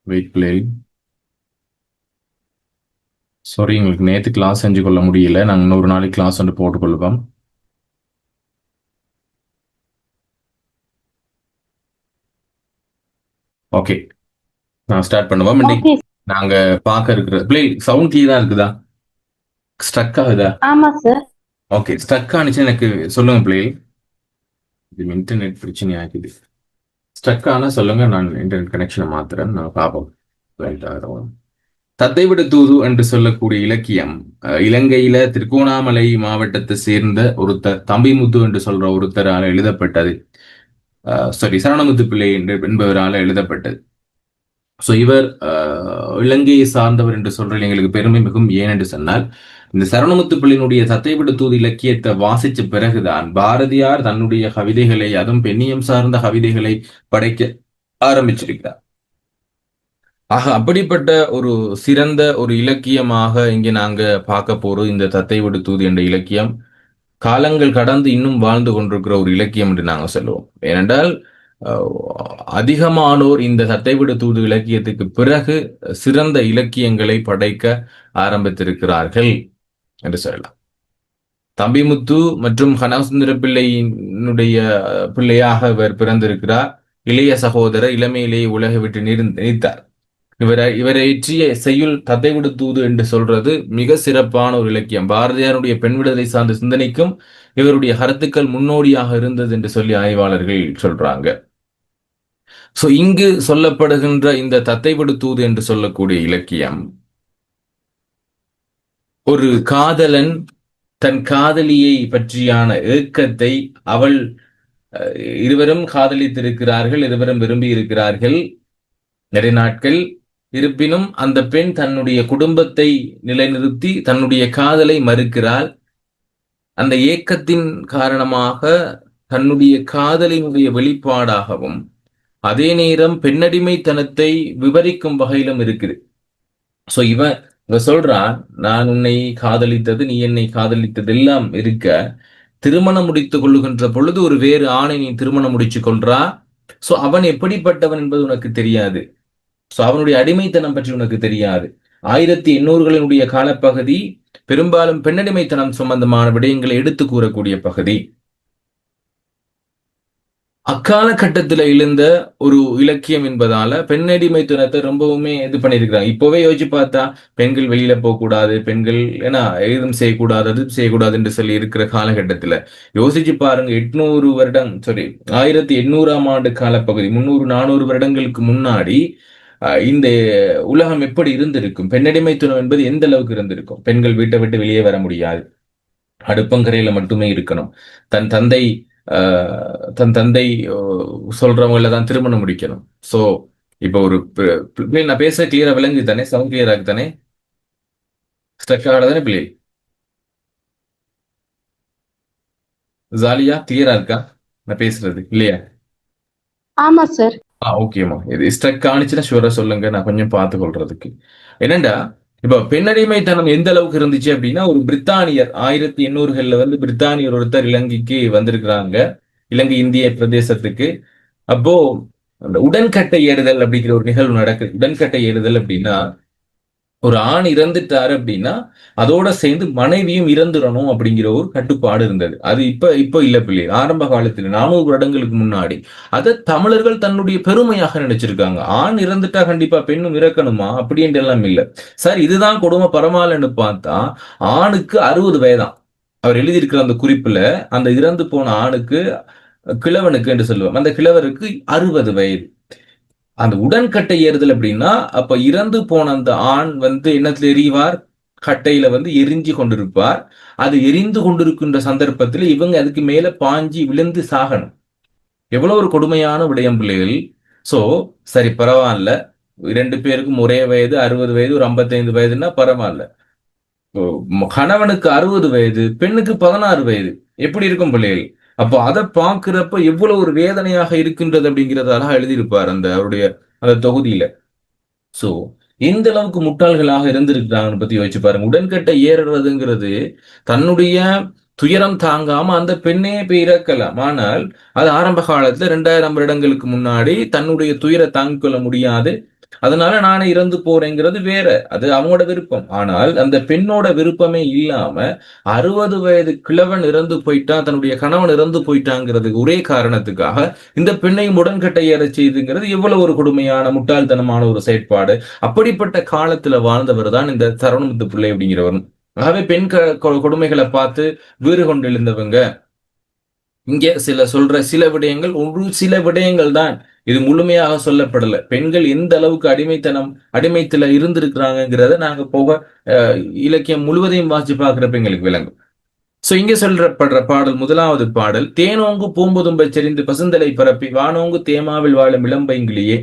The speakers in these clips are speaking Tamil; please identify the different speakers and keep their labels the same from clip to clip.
Speaker 1: Wait play. சாரி, எங்களுக்கு நேற்று கிளாஸ் செஞ்சு கொள்ள முடியல. நாங்கள் இன்னொரு நாளைக்கு கிளாஸ் வந்து போட்டுக்கொள்வோம். ஓகே, நான் ஸ்டார்ட் பண்ணுவோம். இன்னைக்கு
Speaker 2: ஓகே.
Speaker 1: நாங்க பார்க்க இருக்கிற பிளே சவுண்ட் கிளியரா இருக்குதா? ஸ்ட்ரக் ஆகுதா?
Speaker 2: ஆமா சார்.
Speaker 1: ஓகே, ஸ்ட்ரக் ஆனிச்சு எனக்கு சொல்லுங்க பிளே. இது இன்டர்நெட் பிரச்சனை ஆகுது. ஸ்ட்ரக் ஆனா சொல்லுங்க, நான் இன்டர்நெட் கனெக்ஷனை மாத்துறேன். நான் பார்ப்போம். தத்தைவிட தூது என்று சொல்லக்கூடிய இலக்கியம் இலங்கையில திருகோணாமலை மாவட்டத்தை சேர்ந்த ஒருத்தர் தம்பிமுத்து என்று சொல்ற ஒருத்தரால் எழுதப்பட்டது. சாரி, சரணமுத்து பிள்ளை என்பவரால் எழுதப்பட்டது. ஸோ இவர் இலங்கையை சார்ந்தவர் என்று சொல்றது எங்களுக்கு பெருமை மிகும். ஏன் என்று சொன்னால், இந்த சரணமுத்து பிள்ளையினுடைய தத்தைவிட தூது இலக்கியத்தை வாசிச்ச பிறகுதான் பாரதியார் தன்னுடைய கவிதைகளை, அதுவும் பெண்ணியம் சார்ந்த கவிதைகளை படைக்க ஆரம்பிச்சிருக்கிறார். ஆக அப்படிப்பட்ட ஒரு சிறந்த ஒரு இலக்கியமாக இங்கே நாங்க பார்க்க போறோம் இந்த தத்தைவிடு தூது என்ற இலக்கியம். காலங்கள் கடந்து இன்னும் வாழ்ந்து கொண்டிருக்கிற ஒரு இலக்கியம் என்று நாங்கள் சொல்லுவோம். ஏனென்றால் அதிகமானோர் இந்த தத்தைவிடு தூது இலக்கியத்துக்கு பிறகு சிறந்த இலக்கியங்களை படைக்க ஆரம்பித்திருக்கிறார்கள் என்று சொல்லலாம். தம்பிமுத்து மற்றும் கனகசுந்தர பிள்ளையினுடைய பிள்ளையாக இவர் பிறந்திருக்கிறார். இளைய சகோதரர் இளமையிலேயே உலகை விட்டு நீத்தார். இவரை இயற்றிய செய்யுள் தத்தைவிடு தூது என்று சொல்றது மிக சிறப்பான ஒரு இலக்கியம். பாரதியாருடைய பெண் விடுதலை சார்ந்த சிந்தனைக்கும் இவருடைய கருத்துக்கள் முன்னோடியாக இருந்தது என்று சொல்லி ஆய்வாளர்கள் சொல்றாங்க. சோ இங்கு சொல்லப்படுகின்ற இந்த தத்தைவிடு தூது என்று சொல்லக்கூடிய இலக்கியம் ஒரு காதலன் தன் காதலியை பற்றியான ஏக்கத்தை, அவள் இருவரும் காதலித்திருக்கிறார்கள், இருவரும் விரும்பி இருக்கிறார்கள் நிறைய நாட்கள். இருப்பினும் அந்த பெண் தன்னுடைய குடும்பத்தை நிலைநிறுத்தி தன்னுடைய காதலை மறுக்கிறாள். அந்த ஏக்கத்தின் காரணமாக தன்னுடைய காதலினுடைய வெளிப்பாடாகவும் அதே நேரம் பெண்ணடிமைத்தனத்தை விவரிக்கும் வகையிலும் இருக்குது. சோ இவ சொல்றான், நான் உன்னை காதலித்தது, நீ என்னை காதலித்தது எல்லாம் இருக்க, திருமணம் முடித்துக் கொள்ளுகின்ற பொழுது ஒரு வேறு ஆணை நீ திருமணம் முடிச்சு கொள்றா. சோ அவன் எப்படிப்பட்டவன் என்பது உனக்கு தெரியாது. சோ அவனுடைய அடிமைத்தனம் பற்றி உனக்கு தெரியாது. 1800களினுடைய காலப்பகுதி பெரும்பாலும் பெண்ணடிமைத்தனம் சம்பந்தமான விடயங்களை எடுத்து கூறக்கூடிய பகுதி. அக்கால கட்டத்துல எழுந்த ஒரு இலக்கியம் என்பதால பெண்ணடிமைத்தனத்தை ரொம்பவுமே இது பண்ணியிருக்கிறாங்க. இப்பவே யோசிச்சு பார்த்தா பெண்கள் வெளியில போக கூடாது, பெண்கள் ஏன்னா எதுவும் செய்யக்கூடாது, அது செய்யக்கூடாது என்று சொல்லி இருக்கிற காலகட்டத்துல யோசிச்சு பாருங்க. 1800 ஆண்டு காலப்பகுதி, 300-400 வருடங்களுக்கு முன்னாடி இந்த உலகம் எப்படி இருந்திருக்கும்? பெண்ணடிமைத்துவம் என்பது எந்த அளவுக்கு இருந்திருக்கும்? பெண்கள் வீட்டை விட்டு வெளியே வர முடியாது, அடுப்பங்கரையில மட்டுமே இருக்கணும், தன் தந்தை தன் தந்தை சொல்றவங்கள தான் திருமணம் முடிக்கணும். சோ இப்ப ஒரு நான் பேச கிளியரா விளங்குது தானே? சவுண்ட் கிளியரா இருக்கு தானே? ஸ்ட்ரக் ஆகல தானே பிள்ளை? ஜாலியா கிளியரா இருக்கா நான் பேசுறது இல்லையா?
Speaker 2: ஆமா சார்.
Speaker 1: ஓகேம்மா. இது ஸ்ட்ரக் ஆனிச்சுன்னா ஷூரா சொல்லுங்க, நான் கொஞ்சம் பார்த்து கொள்றதுக்கு. என்னண்டா, இப்ப பெண்ணடிமைத்தனம் எந்த அளவுக்கு இருந்துச்சு அப்படின்னா, ஒரு பிரித்தானியர் 1800களில் வந்து பிரித்தானியர் ஒருத்தர் இலங்கைக்கு வந்திருக்கிறாங்க, இலங்கை இந்திய பிரதேசத்துக்கு. அப்போ அந்த உடன்கட்டை ஏறுதல் அப்படிங்கிற ஒரு நிகழ்வு நடக்குது. உடன்கட்டை ஏறுதல் அப்படின்னா, ஒரு ஆண் இறந்துட்டாரு அப்படின்னா அதோட சேர்ந்து மனைவியும் இறந்துடணும் அப்படிங்கிற ஒரு கட்டுப்பாடு இருந்தது. அது இப்ப இல்ல பிள்ளை, ஆரம்ப காலத்துல 400 வருடங்களுக்கு முன்னாடி அதை தமிழர்கள் தன்னுடைய பெருமையாக நினைச்சிருக்காங்க. ஆண் இறந்துட்டா கண்டிப்பா பெண்ணும் இறக்கணுமா அப்படின்ட்டு எல்லாம் இல்ல. சார் இதுதான் கொடுமை பரமாலன்னு பார்த்தா ஆணுக்கு 60 வயதாம். அவர் எழுதியிருக்கிற அந்த குறிப்புல அந்த இறந்து போன ஆணுக்கு, கிழவனுக்கு என்று சொல்லுவோம், அந்த கிழவருக்கு 60 வயது. அந்த உடன்கட்டை ஏறுதல் அப்படின்னா, அப்ப இறந்து போன அந்த ஆண் வந்து என்னத்துல எரிவார்? கட்டையில வந்து எரிஞ்சு கொண்டிருப்பார். அது எரிந்து கொண்டிருக்கின்ற சந்தர்ப்பத்தில் இவங்க அதுக்கு மேல பாஞ்சி விழுந்து சாகணும். எவ்வளவு ஒரு கொடுமையான விடயம் பிள்ளைகள். சோ சரி, பரவாயில்ல, 2 பேருக்கும் ஒரே வயது, 60 வயது, ஒரு 55 வயதுன்னா பரவாயில்ல. கணவனுக்கு 60 வயது, பெண்ணுக்கு 16 வயது. எப்படி இருக்கும் பிள்ளைகள்? அப்போ அதை பார்க்கிறப்ப எவ்வளவு ஒரு வேதனையாக இருக்கின்றது அப்படிங்கறத அழகா எழுதியிருப்பார் அந்த அவருடைய அந்த தொகுதியில. சோ எந்த அளவுக்கு முட்டாள்களாக இருந்திருக்கிறாங்கன்னு பத்தி யோசிச்சு பாருங்க. உடன்கட்டை ஏறுறதுங்கிறது தன்னுடைய துயரம் தாங்காம அந்த பெண்ணே போய் இறக்கலாம். ஆனால் அது ஆரம்ப காலத்துல 2000 வருடங்களுக்கு முன்னாடி தன்னுடைய துயரை தாங்கிக் கொள்ள முடியாது, அதனால நானே இறந்து போறேங்கிறது வேற. அது அவங்களோட விருப்பம். ஆனால் அந்த பெண்ணோட விருப்பமே இல்லாம 60 வயது கிழவன் இறந்து போயிட்டான், தன்னுடைய கணவன் இறந்து போயிட்டாங்கிறது ஒரே காரணத்துக்காக இந்த பெண்ணையும் உடன்கட்டை ஏறச் செய்துங்கிறது எவ்வளவு ஒரு கொடுமையான முட்டாள்தனமான ஒரு செயற்பாடு. அப்படிப்பட்ட காலத்துல வாழ்ந்தவர் தான் இந்த சரவணமுத்து பிள்ளை அப்படிங்கிறவர். ஆகவே பெண் கொடுமைகளை பார்த்து வீறு கொண்டு எழுந்தவங்க இங்க சொல்ற சில விடயங்கள், ஒரு சில விடயங்கள் தான். இது முழுமையாக சொல்லப்படல. பெண்கள் எந்த அளவுக்கு அடிமைத்துல இருந்திருக்கிறாங்கிறத நாங்க போக இலக்கியம் முழுவதையும் வாசிச்சு பார்க்கிறப்ப எங்களுக்கு விளங்கும். சோ இங்க சொல்லப்படுற பாடல், முதலாவது பாடல், தேனோங்கு பூம்புதும்பை செறிந்து பசுந்தலை பரப்பி வானோங்கு தேமாவில் வாழும் இளம்பைங்கிளியே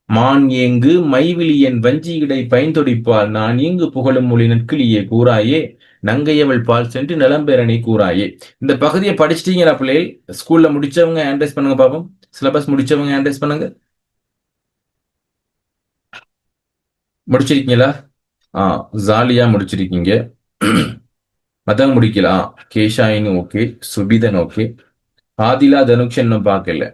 Speaker 1: மான் ஏங்கு மைவிலியன் வஞ்சி இடை பைந்தொடிப்பால் நான் இங்கு புகழும் மொழி நற்கிளியே கூறாயே நங்கையவள் பால் சென்று நிலம்பெறனை கூறாயே. இந்த பகுதியை படிச்சிட்டீங்களா பிள்ளைகள்? ஸ்கூல்ல முடிச்சவங்க ஹேண்ட்ரைஸ் பண்ணுங்க பாப்போம். சிலபஸ் முடிச்சவங்க ஹேண்ட்ரைஸ் பண்ணுங்க. முடிச்சிருக்கீங்களா? ஜாலியா முடிச்சிருக்கீங்க. மத்தவங்க முடிக்கலாம். கேஷாயின்னு ஓகே, சுபிதன் ஓகே, ஆதிலா தனுக்ஷன் இன்னும் பார்க்கல.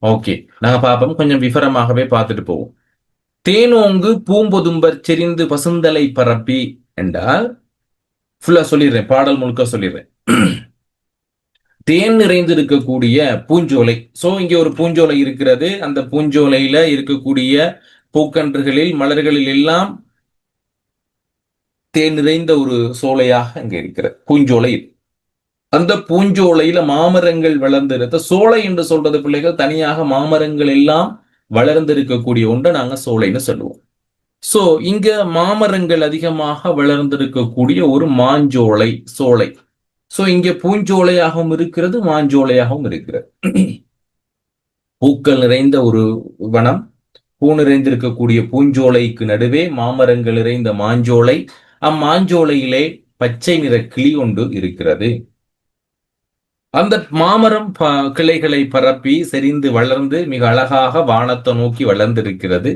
Speaker 1: ஓகே, நாங்க பார்ப்போம். கொஞ்சம் விவரமாகவே பார்த்துட்டு போவோம். தேனோங்கு பூம்பொதும்பர் செறிந்து பசுந்தலை பரப்பி என்றால் ஃபுல்லா சொல்லிடுறேன், பாடல் முழுக்க சொல்லிடுறேன். தேன் நிறைந்து இருக்கக்கூடிய பூஞ்சோலை. சோ இங்க ஒரு பூஞ்சோலை இருக்கிறது. அந்த பூஞ்சோலையில இருக்கக்கூடிய பூக்கன்றுகளில் மலர்களில் எல்லாம் தேன் நிறைந்த ஒரு சோலையாக அங்க இருக்கிற பூஞ்சோலை. அந்த பூஞ்சோலையில மாமரங்கள் வளர்ந்திருந்த சோலை என்று சொல்றது பிள்ளைகள் தனியாக மாமரங்கள் எல்லாம் வளர்ந்திருக்கக்கூடிய ஒன்றை நாங்க சோலைன்னு சொல்லுவோம். சோ இங்க மாமரங்கள் அதிகமாக வளர்ந்திருக்கக்கூடிய ஒரு மாஞ்சோலை சோலை. சோ இங்க பூஞ்சோலையாகவும் இருக்கிறது, மாஞ்சோலையாகவும் இருக்கிறது. பூக்கள் நிறைந்த ஒரு வனம், பூ நிறைந்திருக்கக்கூடிய பூஞ்சோலைக்கு நடுவே மாமரங்கள் நிறைந்த மாஞ்சோலை. அம்மாஞ்சோலையிலே பச்சை நிற கிளி ஒன்று இருக்கிறது. அந்த மாமரம் கிளைகளை பரப்பி செறிந்து வளர்ந்து மிக அழகாக வானத்தை நோக்கி வளர்ந்திருக்கிறது.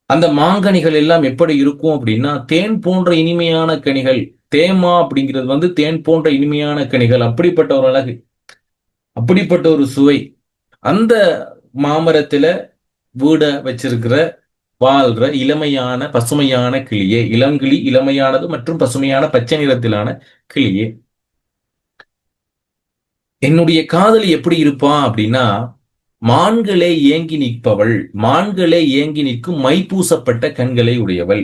Speaker 1: அந்த மாங்கனிகள் எல்லாம் எப்படி இருக்கும் அப்படின்னா தேன் போன்ற இனிமையான கனிகள். தேமா அப்படிங்கிறது தேன் போன்ற இனிமையான கனிகள். அப்படிப்பட்ட ஒரு அழகு, அப்படிப்பட்ட ஒரு சுவை. அந்த மாமரத்துல வீட வச்சிருக்கிற வாழ்ற இளமையான பசுமையான கிளியே, இளங்கிளி, இளமையானது மற்றும் பசுமையான பச்சை நிறத்திலான கிளியே, என்னுடைய காதலி எப்படி இருப்பான் அப்படின்னா மான்களே ஏங்கி நிற்பவள், மான்களே ஏங்கி நிற்கும் மைப்பூசப்பட்ட கண்களை உடையவள்.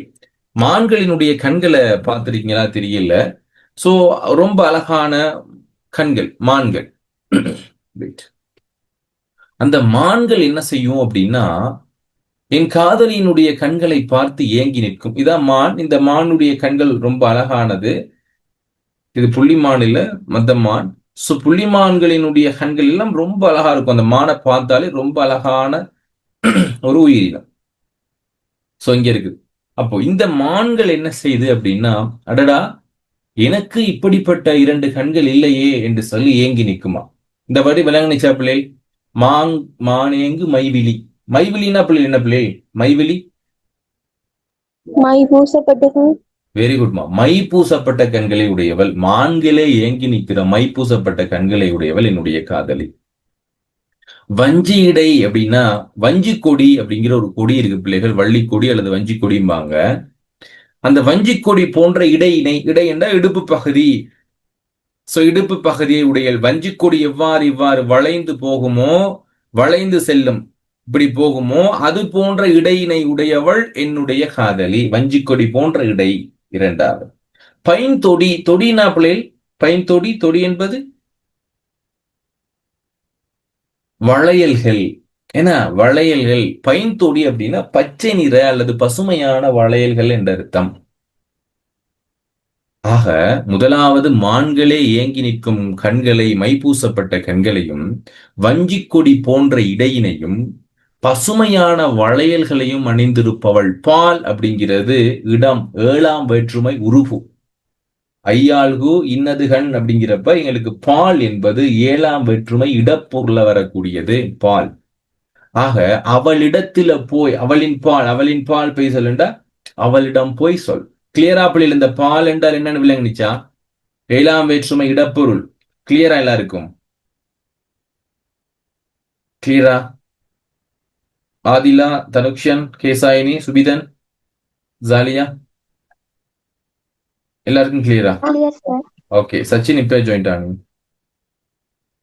Speaker 1: மான்களினுடைய கண்களை பார்த்திருக்கீங்களா தெரியல. சோ ரொம்ப அழகான கண்கள் மான்கள். அந்த மான்கள் என்ன செய்யும் அப்படின்னா என் காதலியினுடைய கண்களை பார்த்து ஏங்கி நிற்கும். இதான் மான். இந்த மானுடைய கண்கள் ரொம்ப அழகானது. இது புள்ளிமான் இல்ல, மத்த மான். சோ புள்ளிமான்களினுடைய கண்கள் எல்லாம் ரொம்ப அழகா இருக்கும். அந்த மானை பார்த்தாலே ரொம்ப அழகான ஒரு உயிரினம். சோ இங்க இருக்கு. அப்போ இந்த மான்கள் என்ன செய்யுது அப்படின்னா அடடா எனக்கு இப்படிப்பட்ட 2 கண்கள் இல்லையே என்று சொல்லி ஏங்கி நிற்குமா. இந்த வரி விளங்குனிச்சா பிள்ளை? மானேங்கு மைவிழி. மைவிழின்னா பிள்ளை என்ன பிள்ளை? மைவிழி
Speaker 2: மை பூசப்பட்டது.
Speaker 1: வெரி குட்மா. மை பூசப்பட்ட கண்களை உடையவள், மான்களே ஏங்கி நிற்கிற மை பூசப்பட்ட கண்களை உடையவள் என்னுடைய காதலி. வஞ்சி இடை அப்படின்னா வஞ்சி கொடி அப்படிங்கிற ஒரு கொடி இருக்கு பிள்ளைகள். வள்ளி கொடி அல்லது வஞ்சி கொடிம்பாங்க. அந்த வஞ்சி கொடி போன்ற இடையினை, இடை என்ற இடுப்பு பகுதி. சோ இடுப்பு பகுதியை உடையல். வஞ்சி கொடி இவ்வாறு வளைந்து போகுமோ, வளைந்து செல்லும், இப்படி போகுமோ அது போன்ற இடையினை உடையவள் என்னுடைய காதலி. வஞ்சி கொடி போன்ற இடை. இரண்டாவது பைந்தொடி. தொடினா பிள்ளைகள் பைந்தொடி. தொடி என்பது வளையல்கள். ஏன்னா வளையல்கள். பைந்தொடி அப்படின்னா பச்சை நிற அல்லது பசுமையான வளையல்கள் என்ற அர்த்தம். ஆக முதலாவது மான்களே ஏங்கி நிற்கும் கண்களை, மைப்பூசப்பட்ட கண்களையும், வஞ்சிக்கொடி போன்ற இடையினையும், பசுமையான வளையல்களையும் அணிந்திருப்பவள். பால் அப்படிங்கிறது இடம், 7ஆம் வேற்றுமை உருபு. ஐயாள்கு இன்னதுகண் அப்படிங்கிறப்ப எங்களுக்கு பால் என்பது 7ஆம் வேற்றுமை இடப்பொருள வரக்கூடியது பால். ஆக அவளிடத்துல போய், அவளின் பால் போய் சொல்லுண்டா அவளிடம் போய் சொல். கிளியரா பிள்ளைகள் இந்த பால் என்றால் என்னன்னு விளங்குச்சா? 7ஆம் வேற்றுமை இடப்பொருள். கிளியரா எல்லாருக்கும்? கிளியரா? ஆதிலா, தனுக்ஷன், கேசாயினி, சுபிதன், ஜாலியா, எல்லாருக்கும் கிளியரா?
Speaker 2: Clear, sir.
Speaker 1: ஓகே, சச்சின் இப்ப ஜாயின் ஆனு.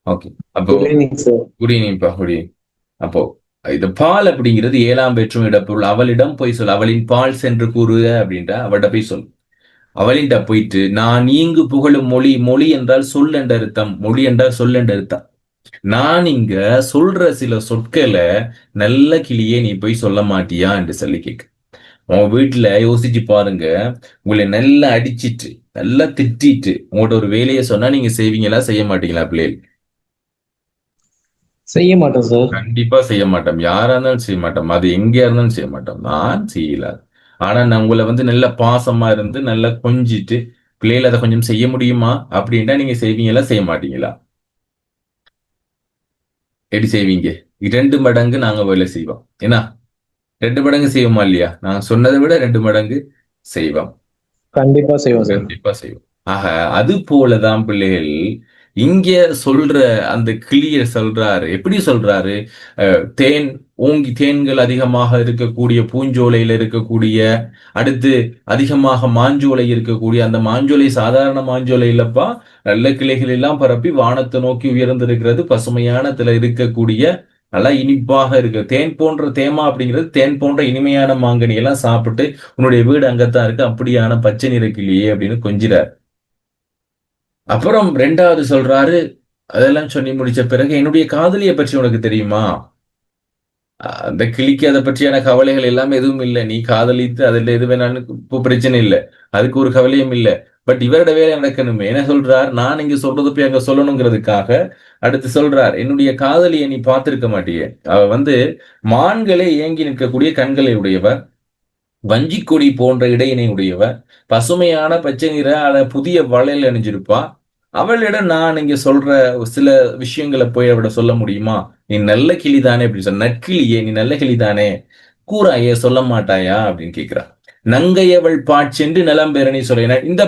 Speaker 1: ஓகே, அப்போ
Speaker 3: குட் ஈவினிங் சார்.
Speaker 1: குட் ஈவினிங்ப்பா, குட் ஈவினிங். அப்போ இது பால் அப்படிங்கிறது ஏழாம் வேற்றுமை இடப்பொருள். அவளிடம் போய் சொல், அவளின் பால் சென்று கூறுக அப்படின்ட்டா அவள்கிட்ட போய் சொல். அவளின்ட போயிட்டு நான் இங்கு புகழும் மொழி, மொழி என்றால் சொல் என்ற அர்த்தம், மொழி என்றால் சொல் என்ற அர்த்தம். நான் இங்க சொல்ற சில சொற்களை நல்ல கிளியே நீ போய் சொல்ல மாட்டியா என்று சொல்லி கேட்க. உங்க வீட்டுல யோசிச்சு பாருங்க, உங்களை நல்லா அடிச்சிட்டு நல்லா திட்டிட்டு உங்கள்ட்ட ஒரு வேலையை சொன்னா நீங்க செய்வீங்களா செய்ய மாட்டீங்களா பிள்ளைகள்?
Speaker 3: செய்ய மாட்டோம் சார்.
Speaker 1: கண்டிப்பா செய்ய மாட்டோம். யாரா இருந்தாலும் செய்ய மாட்டோம். அது எங்கேயா இருந்தாலும் செய்ய மாட்டோம். நான் செய்யல. ஆனா நான் உங்களை வந்து நல்ல பாசமா இருந்து நல்லா கொஞ்சிட்டு பிள்ளைகள் அதை கொஞ்சம் செய்ய முடியுமா அப்படின்ட்டா நீங்க செய்வீங்களா செய்ய மாட்டீங்களா? எப்படி செய்வீங்க? 2 மடங்கு நாங்க வேலை செய்வோம். என்ன 2 மடங்கு செய்வோமா இல்லையா? நான் சொன்னதை விட 2 மடங்கு செய்வோம்.
Speaker 3: கண்டிப்பா செய்வோம் சார்.
Speaker 1: கண்டிப்பா செய்வோம். ஆக அது போலதான் பிள்ளைகள் இங்க சொல்ற அந்த கிளிய சொல்றாரு. எப்படி சொல்றாரு? தேன் ஓங்கி தேன்கள் அதிகமாக இருக்கக்கூடிய பூஞ்சோலையில இருக்கக்கூடிய, அடுத்து அதிகமாக மாஞ்சோலை இருக்கக்கூடிய, அந்த மாஞ்சோலை சாதாரண மாஞ்சோலை இல்லப்பா, நல்ல கிளைகள் எல்லாம் பரப்பி வானத்தை நோக்கி உயர்ந்திருக்கிறது. பசுமையானத்துல இருக்கக்கூடிய நல்லா இனிப்பாக இருக்கு. தேன் போன்ற தேமா அப்படிங்கிறது தேன் போன்ற இனிமையான மாங்கனி எல்லாம் சாப்பிட்டு உன்னுடைய வீடு அங்கத்தான் இருக்கு, அப்படியான பச்சை நிற கிளியே அப்படின்னு கொஞ்சிறார். அப்புறம் 2வது சொல்றாரு, அதெல்லாம் சொல்லி முடிச்ச பிறகு என்னுடைய காதலியை பற்றி உனக்கு தெரியுமா? அந்த கிளிக்கு அதை பற்றியான கவலைகள் எல்லாமே எதுவும் இல்லை. நீ காதலித்து அதுல எது வேணாலும் இப்போ பிரச்சனை இல்லை, அதுக்கு ஒரு கவலையும் இல்லை. பட் இவரோட வேலை நடக்கணுமே. என்ன சொல்றார்? நான் இங்க சொல்றது போய் அங்க சொல்லணுங்கிறதுக்காக அடுத்து சொல்றார், என்னுடைய காதலியை நீ பார்த்திருக்க மாட்டியே. அவ வந்து மான்களை ஏங்கி நிற்கக்கூடிய கண்களை உடையவ, வஞ்சிக்கொடி போன்ற இடையினை உடையவ, பசுமையான பச்சை நிற புதிய வளையல் அணிஞ்சிருப்பா. அவளிடம் நான் இங்க சொல்ற சில விஷயங்களை போய் அவட சொல்ல முடியுமா? நீ நல்ல கிளிதானே அப்படின்னு சொன்ன. நற்கிளியே, நீ நல்ல கிளிதானே, கூறாயே சொல்ல மாட்டாயா அப்படின்னு கேட்கிறா. நங்கையவள் பாட்சென்று நிலம் பெறனி சொல்ல. இந்த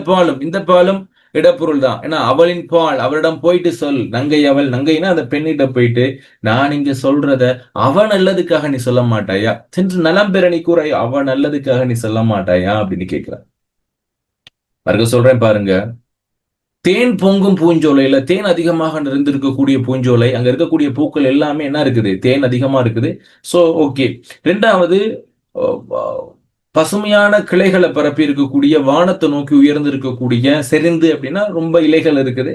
Speaker 1: பாலும் இடப்பொருள் தான். ஏன்னா அவளின் பால், அவளிடம் போயிட்டு சொல். நங்கையவள், நங்கைனா அந்த பெண்ணிட்ட போயிட்டு நான் இங்க சொல்றத அவ நல்லதுக்காக நீ சொல்ல மாட்டாயா, சென்று நலம் பெற நீ கூறாய், அவ நல்லதுக்காக நீ சொல்ல மாட்டாயா அப்படின்னு கேட்கிறா. மறுக்க சொல்றேன் பாருங்க. தேன் பொங்கும் பூஞ்சோலையில, தேன் அதிகமாக நிறைந்திருக்கக்கூடிய பூஞ்சோலை, அங்க இருக்கக்கூடிய பூக்கள் எல்லாமே என்ன இருக்குது? தேன் அதிகமா இருக்குது. So okay. 2வது, பசுமையான கிளைகளை பரப்பி இருக்கக்கூடிய, வானத்தை நோக்கி உயர்ந்து இருக்கக்கூடிய, செறிந்து அப்படின்னா ரொம்ப இலைகள் இருக்குது,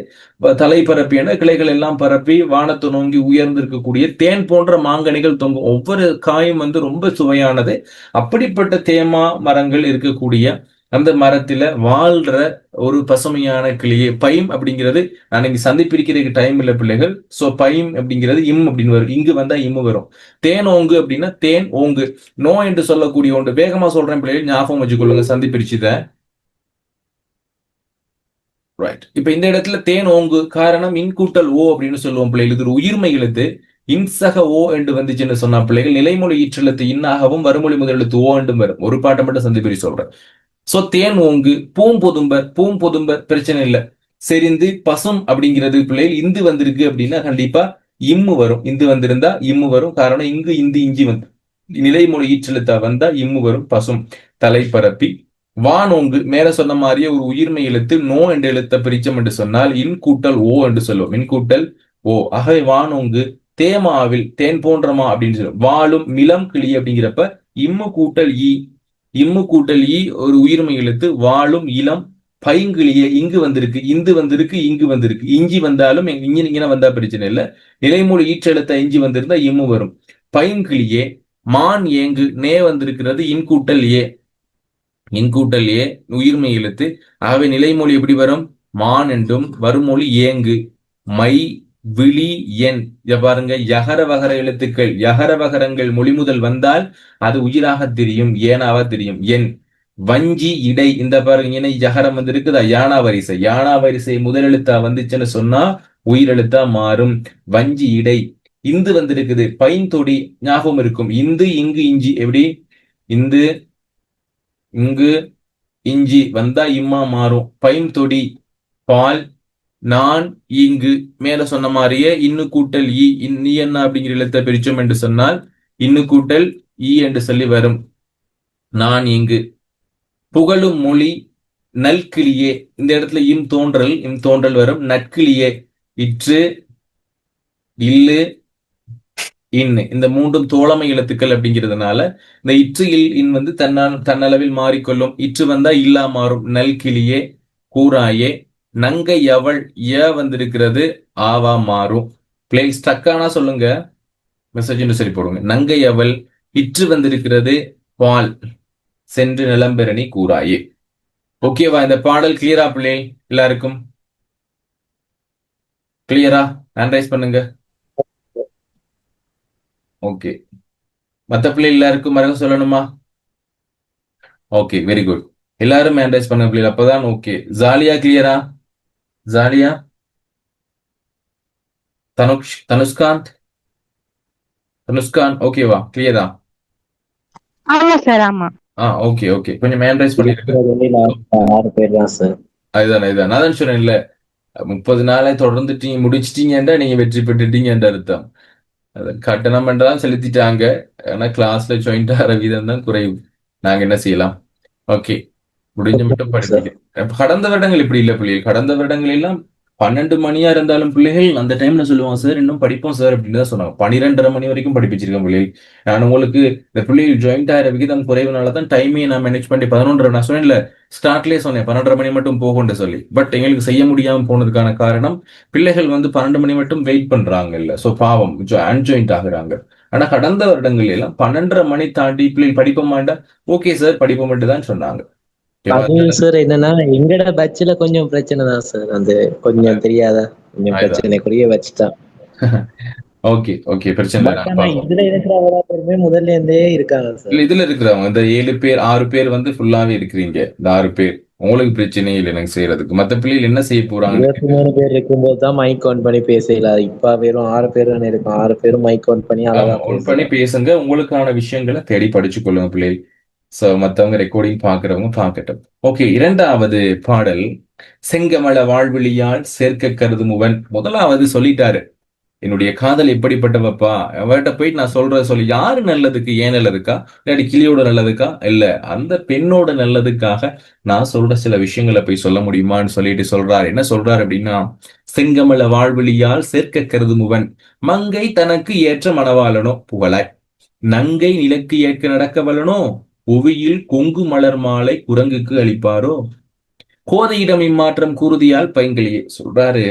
Speaker 1: தலை பரப்பியான கிளைகள் எல்லாம் பரப்பி வானத்தை நோக்கி உயர்ந்து இருக்கக்கூடிய தேன் போன்ற மாங்கனிகள் தொங்கும். ஒவ்வொரு காயும் வந்து ரொம்ப சுவையானது. அப்படிப்பட்ட தேமா மரங்கள் இருக்கக்கூடிய அந்த மரத்துல வாழ்ற ஒரு பசுமையான கிளியே. பைம் அப்படிங்கிறது, நான் இங்க சந்திப்பிரிக்கிறதுக்கு டைம் இல்ல பிள்ளைகள். சோ பைம் அப்படிங்கிறது இம் அப்படின்னு வரும். இங்கு வந்தா இம்மு வரும். தேன் ஓங்கு அப்படின்னா தேன் ஓங்கு. நோ என்று சொல்லக்கூடிய ஒன்று. வேகமா சொல்றேன் பிள்ளைகள், ஞாபகம் வச்சுக்கொள்ளுங்க சந்திப்பிரிச்சுத. ரைட். இப்ப இந்த இடத்துல தேன் ஓங்கு காரணம் இன் கூட்டல் ஓ அப்படின்னு சொல்லுவோம் பிள்ளைகள். இது ஒரு உயிர்மை எழுத்து. இன்சக ஓ என்று வந்துச்சுன்னு சொன்னா பிள்ளைகள், நிலைமொழி ஈற்றெழுத்து இன்னாகவும் வறுமொழி முதலெழுத்து ஓ என்றும் வரும். ஒரு பாட்டை மட்டும் சந்திப்பிரி சொல்றேன். சோ தேன் ஓங்கு, பூம்பொதும்பர் பிரச்சனை இல்லை. செறிந்து பசும் அப்படிங்கிறது பிள்ளைகள் இந்து வந்திருக்கு அப்படின்னா கண்டிப்பா இம்மு வரும். இந்து வந்திருந்தா இம்மு வரும். காரணம் இங்கு இந்து இஞ்சி வந்து நிலைமொழி ஈற்றெழுத்தா வந்தா இம்மு வரும். பசும் தலை பரப்பி. வானோங்கு மேல சொன்ன மாதிரியே ஒரு உயிர்மை எழுத்து. நோ என்ற எழுத்த பிரிச்சம் என்று சொன்னால் இன் கூட்டல் ஓ என்று சொல்லுவோம். இன் கூட்டல் ஓ. ஆகவே வானோங்கு தேமாவில், தேன் போன்றமா அப்படின்னு சொல்லுவோம். வாழும் மிளம் கிளி அப்படிங்கிறப்ப இம்மு கூட்டல் ஈ. இம்மு கூட்டல் ஈ ஒரு உயிர்மை எழுத்து. வாழும் இளம் பைங்கிளிய, இங்கு வந்திருக்கு, இந்து வந்திருக்கு, இங்கு வந்திருக்கு. இஞ்சி வந்தாலும் இங்க வந்தா பிரச்சனை இல்லை. நிலைமொழி ஈற்றெழுத்த இஞ்சி வந்திருந்தா இம்மு வரும். பைங்கிளியே. மான் ஏங்கு, நே வந்திருக்கிறது, இன்கூட்டல் ஏ. இன்கூட்டல் ஏ உயிர்மை எழுத்து. ஆகவே நிலைமொழி எப்படி வரும்? மான் என்றும். வருமொழி ஏங்கு. மை விழி எண். இத பாருங்க, யகர வகர எழுத்துக்கள், யகர வகரங்கள் மொழி முதல் வந்தால் அது உயிராக தெரியும், ஏனாவா தெரியும். எண். வஞ்சி இடை. இந்த பாருங்க, இணை யகரம் வந்து இருக்குதா? யானா வரிசை. யானா வரிசை முதலெழுத்தா வந்துச்சுன்னு சொன்னா உயிரெழுத்தா மாறும். வஞ்சி இடை. இந்து வந்திருக்குது. பைந்தொடி ஞாபகம் இருக்கும். இந்து இங்கு இஞ்சி. எப்படி? இந்து இங்கு இஞ்சி வந்தா இம்மா மாறும். பைந்தொடி பால். நான் இங்கு மேல சொன்ன மாதிரியே இன்னு கூட்டல் ஈ. நீ என்ன அப்படிங்கிற எழுத்தை பிரிச்சோம் என்று சொன்னால் இன்னு கூட்டல் ஈ என்று சொல்லி வரும். நான் இங்கு புகழும் மொழி நல்கிளியே, இந்த இடத்துல இம் தோன்றல் வரும். நற்கிளியே இற்று இல்லு இன், இந்த மூன்றும் தோழமை எழுத்துக்கள் அப்படிங்கிறதுனால இந்த இற்று இன் வந்து தன்னளவில் மாறிக்கொள்ளும். இற்று வந்தா இல்லா மாறும். நல்கிளியே கூறாயே. நங்கை அவள் வந்திருக்கிறது ஆவா மாறும். பிளே ஸ்டக்கானா சொல்லுங்க, மெசேஜ் சரி போடுங்க. நங்கை அவள் இற்று வந்திருக்கிறது பால் சென்று நிலம்பெறனி கூறாயே. ஓகேவா? இந்த பாடல் கிளியரா பிள்ளை எல்லாருக்கும்? கிளியரா? ஹேண்ட் ரைஸ் பண்ணுங்க. ஓகே. மத்த பிள்ளை எல்லாருக்கும் மறக்க சொல்லணுமா? Okay, very good. எல்லாரும் ஹேண்ட் ரைஸ் பண்ணுங்க பிள்ளை, அப்பதான் ஓகே. ஜாலியா கிளியரா? ஜாலியா? தனுஷ்காந்த் ஓகேவா? கிளியரா?
Speaker 2: ஆமா சார், ஆமா.
Speaker 1: ஓகே ஓகே, கொஞ்சம் ஹேண்ட் ரைஸ் பண்ணிருங்க.
Speaker 3: 6 பேர் தான் சார்.
Speaker 1: அதுதான் நான் தான் சொன்னேன் இல்ல, 30 நாளை தொடர்ந்து முடிச்சிட்டீங்கன்னா நீங்க வெற்றி பெற்றுட்டீங்க என்ற அர்த்தம். கட்டணம் என்றால் செலுத்திட்டாங்க, ஆனா கிளாஸ்ல ஜாயிண்ட் ஆகிற வீதம் தான் குறைவு. நாங்க என்ன செய்யலாம்? ஓகே, முடிஞ்ச மட்டும் படிப்பீங்க. கடந்த வருடங்கள் இப்படி இல்லை பிள்ளைகள். கடந்த வருடங்கள் எல்லாம் 12 மணியா இருந்தாலும் பிள்ளைகள் அந்த டைம்ல சொல்லுவாங்க, சார் இன்னும் படிப்போம் சார் அப்படின்னு தான் சொன்னாங்க. 12:30 மணி வரைக்கும் படிப்பிச்சிருக்கேன் பிள்ளைகள். நான் உங்களுக்கு இந்த பிள்ளைகள் ஜாயிண்ட் ஆகிற விகிதம் குறைவுனால தான் டைமையும் நான் மேனேஜ் பண்ணி 11:30, நான் சொன்னேன்ல ஸ்டார்ட்லேயே சொன்னேன் 12:30 மணி மட்டும் போகும்னு சொல்லி. பட் எங்களுக்கு செய்ய முடியாம போனதுக்கான காரணம் பிள்ளைகள் வந்து 12 மணி மட்டும் வெயிட் பண்றாங்க இல்ல, ஸோ பாவம் அன்ஜாயிண்ட் ஆகுறாங்க. ஆனா கடந்த வருடங்கள் எல்லாம் 12:30 மணி தாண்டி பிள்ளைகள் படிப்போமாண்டா ஓகே சார் படிப்போம் மட்டும் தான் சொன்னாங்க.
Speaker 3: அது சார் என்னன்னா எங்கட பேட்ச்ல கொஞ்சம் பிரச்சனை தான் சார். அந்த கொஞ்சம் தெரியாத கொஞ்சம் பிரச்சனைக்குரிய வச்சுட்டான்.
Speaker 1: ஓகே ஓகே, பிரச்சனை இல்லை.
Speaker 3: இதுல இருக்கிற பேருமே முதல்ல இருந்தே இருக்காங்க சார்.
Speaker 1: இதுல இருக்கிறவங்க இந்த 7 பேர் 6 பேர் வந்து ஃபுல்லாவே இருக்கிறீங்க. இந்த 6 பேர் உங்களுக்கு பிரச்சனையே இல்லை எனக்கு செய்யறதுக்கு. மத்த பிள்ளைகள் என்ன செய்ய போறாங்க?
Speaker 3: 23 பேர் இருக்கும்போது தான் மைக் ஆன் பண்ணி பேசலாம். இப்ப வெறும் 6 பேர் தானே இருக்கும். 6 பேரும் மைக் ஆன் பண்ணி
Speaker 1: பேசுங்க. உங்களுக்கான விஷயங்களை தேடி படிச்சு கொள்ளுங்க பிள்ளைகள். சோ மத்தவங்க ரெக்கார்டிங் பாக்குறவங்க பாக்கட்டும். ஓகே, இரண்டாவது பாடல் செங்கமல வாழ்விழியால் சேர்க்க கருதுமுவன். முதலாவது சொல்லிட்டாரு, என்னுடைய காதல் எப்படிப்பட்டவப்பா, அவர்கிட்ட போயிட்டு நான் சொல்லி யாரு நல்லதுக்கு, ஏன் நல்லதுக்கா இல்லாட்டி கிளியோட நல்லதுக்கா, இல்ல அந்த பெண்ணோட நல்லதுக்காக நான் சொல்ற சில விஷயங்களை போய் சொல்ல முடியுமான்னு சொல்லிட்டு சொல்றாரு. என்ன சொல்றாரு அப்படின்னா, செங்கமல வாழ்விழியால் சேர்க்க கருதுமுவன் மங்கை தனக்கு ஏற்ற மணவாளனோ புகழாய், நங்கை நிலக்கு ஏற்க நடக்கவலனோ புவியில் கொங்கு மலர் மாலை குரங்குக்கு அளிப்பாரோ, கோதையிடம் இம்மாற்றம் கூறுதியால் பைங்களியே. சொல்றாரு,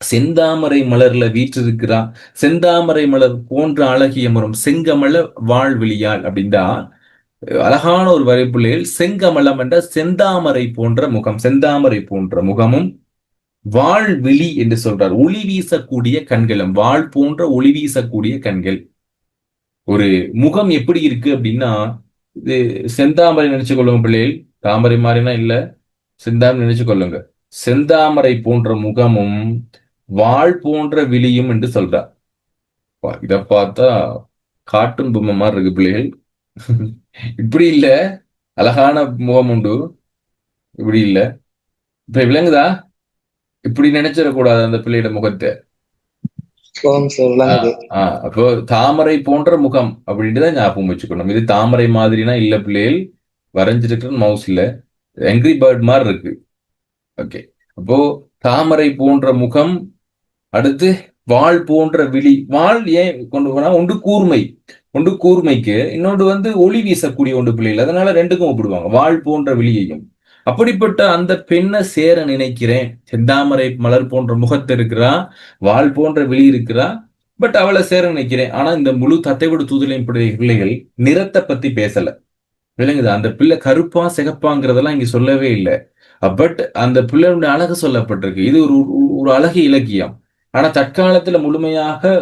Speaker 1: செந்தாமரை மலர்ல வீற்றிருக்கிறா, செந்தாமரை மலர் போன்ற அழகிய மரம் செங்கமல வாழ்விழியால் அப்படின்னா அழகான ஒரு வரைப்புள்ளையில் செங்கமலம் என்ற செந்தாமரை போன்ற முகம், செந்தாமரை போன்ற முகமும் வாழ்விழி என்று சொல்றார். ஒளி வீசக்கூடிய கண்களும், வாழ் போன்ற ஒளி வீசக்கூடிய கண்கள். ஒரு முகம் எப்படி இருக்கு அப்படின்னா, இது செந்தாமரை நினைச்சு கொள்ளுங்க பிள்ளைகள், தாமரை மாதிரினா இல்ல, செந்தாமரை நினைச்சு கொள்ளுங்க. செந்தாமரை போன்ற முகமும் வாழ் போன்ற விழியும் என்று சொல்றார். இத பார்த்தா காட்டும் பொம்மை மாதிரி இருக்கு பிள்ளைகள். இப்படி இல்ல, அழகான முகம் உண்டு, இப்படி இல்ல. இப்ப விளங்குதா? இப்படி நினைச்சிடக்கூடாது அந்த பிள்ளையோட முகத்தை. அப்போ தாமரை போன்ற முகம் அப்படின்ட்டுதான் ஞாபகம் வச்சுக்கணும். இது தாமரை மாதிரினா இல்ல பிள்ளைகள், வரைஞ்சிருக்கிற மவுஸ்ல ஆங்கிரி பேர்ட் மாதிரி இருக்கு. ஓகே, அப்போ தாமரை போன்ற முகம், அடுத்து வாள் போன்ற விழி. வாள் ஏன் கொண்டு போனா ஒன்று கூர்மை, ஒன்று கூர்மைக்கு, இன்னொன்று வந்து ஒளி வீசக்கூடிய ஒன்று பிள்ளைகள், அதனால ரெண்டுக்கும் ஒப்பிடுவாங்க, வாள் போன்ற விழியையும். அப்படிப்பட்ட அந்த பெண்ணை சேர நினைக்கிறேன். செந்தாமரை மலர் போன்ற முகத்தை இருக்கிறா, வாள் போன்ற விழி இருக்கிறா, பட் அவளை சேர நினைக்கிறேன். ஆனா இந்த முழு தத்தைவிடு தூதலையும் பிள்ளைகள் நிறத்தை பத்தி பேசல, விளங்குது? அந்த பிள்ளை கருப்பா சிகப்பாங்கிறதெல்லாம் இங்க சொல்லவே இல்லை. பட் அந்த பிள்ளையோட அழகு சொல்லப்பட்டிருக்கு. இது ஒரு அழகு இலக்கியம். ஆனா தற்காலத்துல முழுமையாக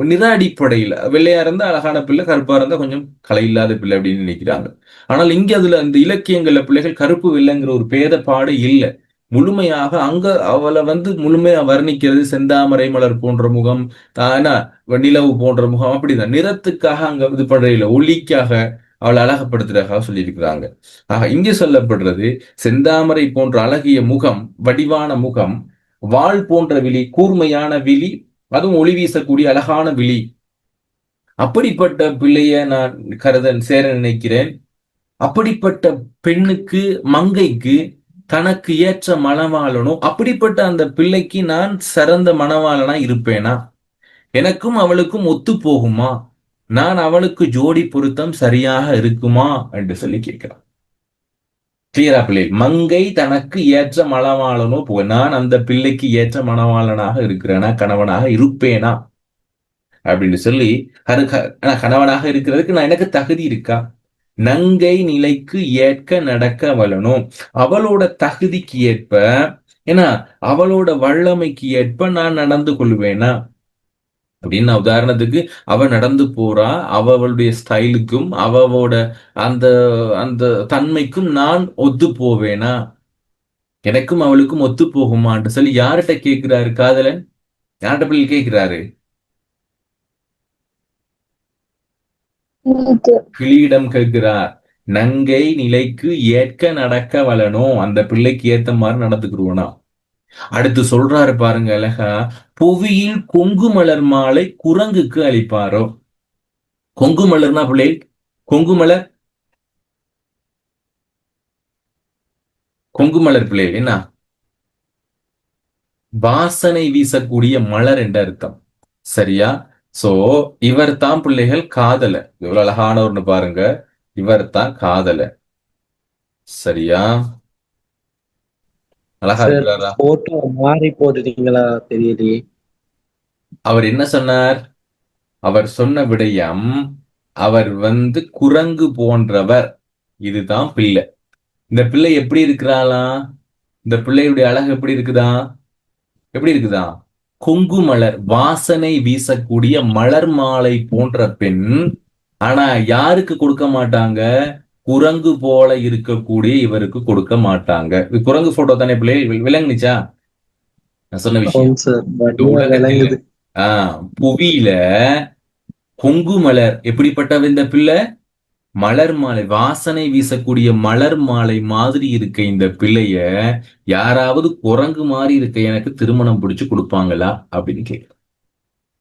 Speaker 1: நிற அடிப்படையில் வெள்ளையா இருந்தா அழகான பிள்ளை, கருப்பா இருந்தா கொஞ்சம் கலை இல்லாத பிள்ளை அப்படின்னு நினைக்கிறாங்க. ஆனால் இங்க அதுல அந்த இலக்கியங்கள்ல பிள்ளைகள் கருப்பு வெள்ளைங்கிற ஒரு பேதப்பாடு இல்லை. முழுமையாக அங்க அவளை வந்து முழுமையா வர்ணிக்கிறது செந்தாமரை மலர் போன்ற முகம், நிலவு போன்ற முகம், அப்படிதான் நிறத்துக்காக அங்க இது பண்ற இல்லை, ஒளிக்காக அவளை அழகப்படுத்துறதாக சொல்லியிருக்கிறாங்க. இங்கே சொல்லப்படுறது செந்தாமரை போன்ற அழகிய முகம், வடிவான முகம், வாள் போன்ற விழி, கூர்மையான விழி, அதுவும் ஒளி வீசக்கூடிய அழகான விழி. அப்படிப்பட்ட பிள்ளைய நான் சேர நினைக்கிறேன். அப்படிப்பட்ட பெண்ணுக்கு, மங்கைக்கு தனக்கு ஏற்ற மணவாளனோ, அப்படிப்பட்ட அந்த பிள்ளைக்கு நான் சிறந்த மணவாளனா இருப்பேனா? எனக்கும் அவளுக்கும் ஒத்து போகுமா? நான் அவளுக்கு ஜோடி பொருத்தம் சரியாக இருக்குமா என்று சொல்லி கேட்கிறான். கிளியரா பிள்ளை? மங்கை தனக்கு ஏற்ற மணவாளனோ நான் அந்த பிள்ளைக்கு ஏற்ற மணவாளனாக இருக்கிறேனா, கணவனாக இருப்பேனா அப்படின்னு சொல்லி, கணவனாக இருக்கிறதுக்கு நான் எனக்கு தகுதி இருக்கா? நங்கை நிலைக்கு ஏற்க நடக்க அவளனும், அவளோட தகுதிக்கு ஏற்ப, ஏன்னா அவளோட வல்லமைக்கு ஏற்ப நான் நடந்து கொள்வேனா அப்படின்னு. உதாரணத்துக்கு அவ நடந்து போறா, அவளுடைய ஸ்டைலுக்கும் அவளோட அந்த அந்த தன்மைக்கும் நான் ஒத்து போவேனா, எனக்கும் அவளுக்கும் ஒத்து போகுமான்னு சொல்லி யார்கிட்ட கேட்கிறாரு காதலன்? யார்கிட்ட பிள்ளை கேட்கிறாரு? கிளியிடம் கேட்கிறார். நங்கை நிலைக்கு ஏற்க நடக்க வளனும், அந்த பிள்ளைக்கு ஏத்த மாதிரி நடந்துக்குருவனா. அடுத்து சொல்றாரு பாருங்க அழகா, புவியில் கொங்கு மலர் மாலை குரங்குக்கு அளிப்பாரோ. கொங்கு மலர்னா பிள்ளை, கொங்கு மலர், கொங்கு மலர் பிள்ளை என்ன? வாசனை வீசக்கூடிய மலர் என்ற அர்த்தம். சரியா? சோ இவர் தான் பிள்ளைகள் காதலர். எவ்வளவு அழகானவர்னு பாருங்க. இவர் தான் காதலர். சரியா? அழகா
Speaker 3: சார்
Speaker 1: இருக்கிறாரா?
Speaker 3: போட்டோ மாறி போட்டுட்டீங்களா தெரியலையே.
Speaker 1: அவர் என்ன சொன்னார்? அவர் சொன்ன விடயம், அவர் குரங்கு போன்றவர். இதுதான் பிள்ளை. இந்த பிள்ளை எப்படி இருக்கிறாளாம்? இந்த பிள்ளையுடைய அழகு எப்படி இருக்குதா? எப்படி இருக்குதா? கொங்கு மலர், வாசனை வீசக்கூடிய மலர் மாலை போன்ற பெண். ஆனா யாருக்கு கொடுக்க மாட்டாங்க? குரங்கு போல இருக்கக்கூடிய இவருக்கு கொடுக்க மாட்டாங்க. இது குரங்கு போட்டோ தானே பிள்ளை? விளங்குச்சா நான் சொன்ன விஷயம்?
Speaker 3: ஆமாம் சார்,
Speaker 1: இந்த
Speaker 3: வடிவா
Speaker 1: உலகத்துல
Speaker 3: விளங்குது.
Speaker 1: புவியில கொங்கு மலர் எப்படிப்பட்டவ இந்த பிள்ளை? மலர் மாலை, வாசனை வீசக்கூடிய மலர் மாலை மாதிரி இருக்க இந்த பிள்ளைய யாராவது குரங்கு மாதிரி இருக்க எனக்கு திருமணம் பிடிச்சு கொடுப்பாங்களா அப்படின்னு கேட்க.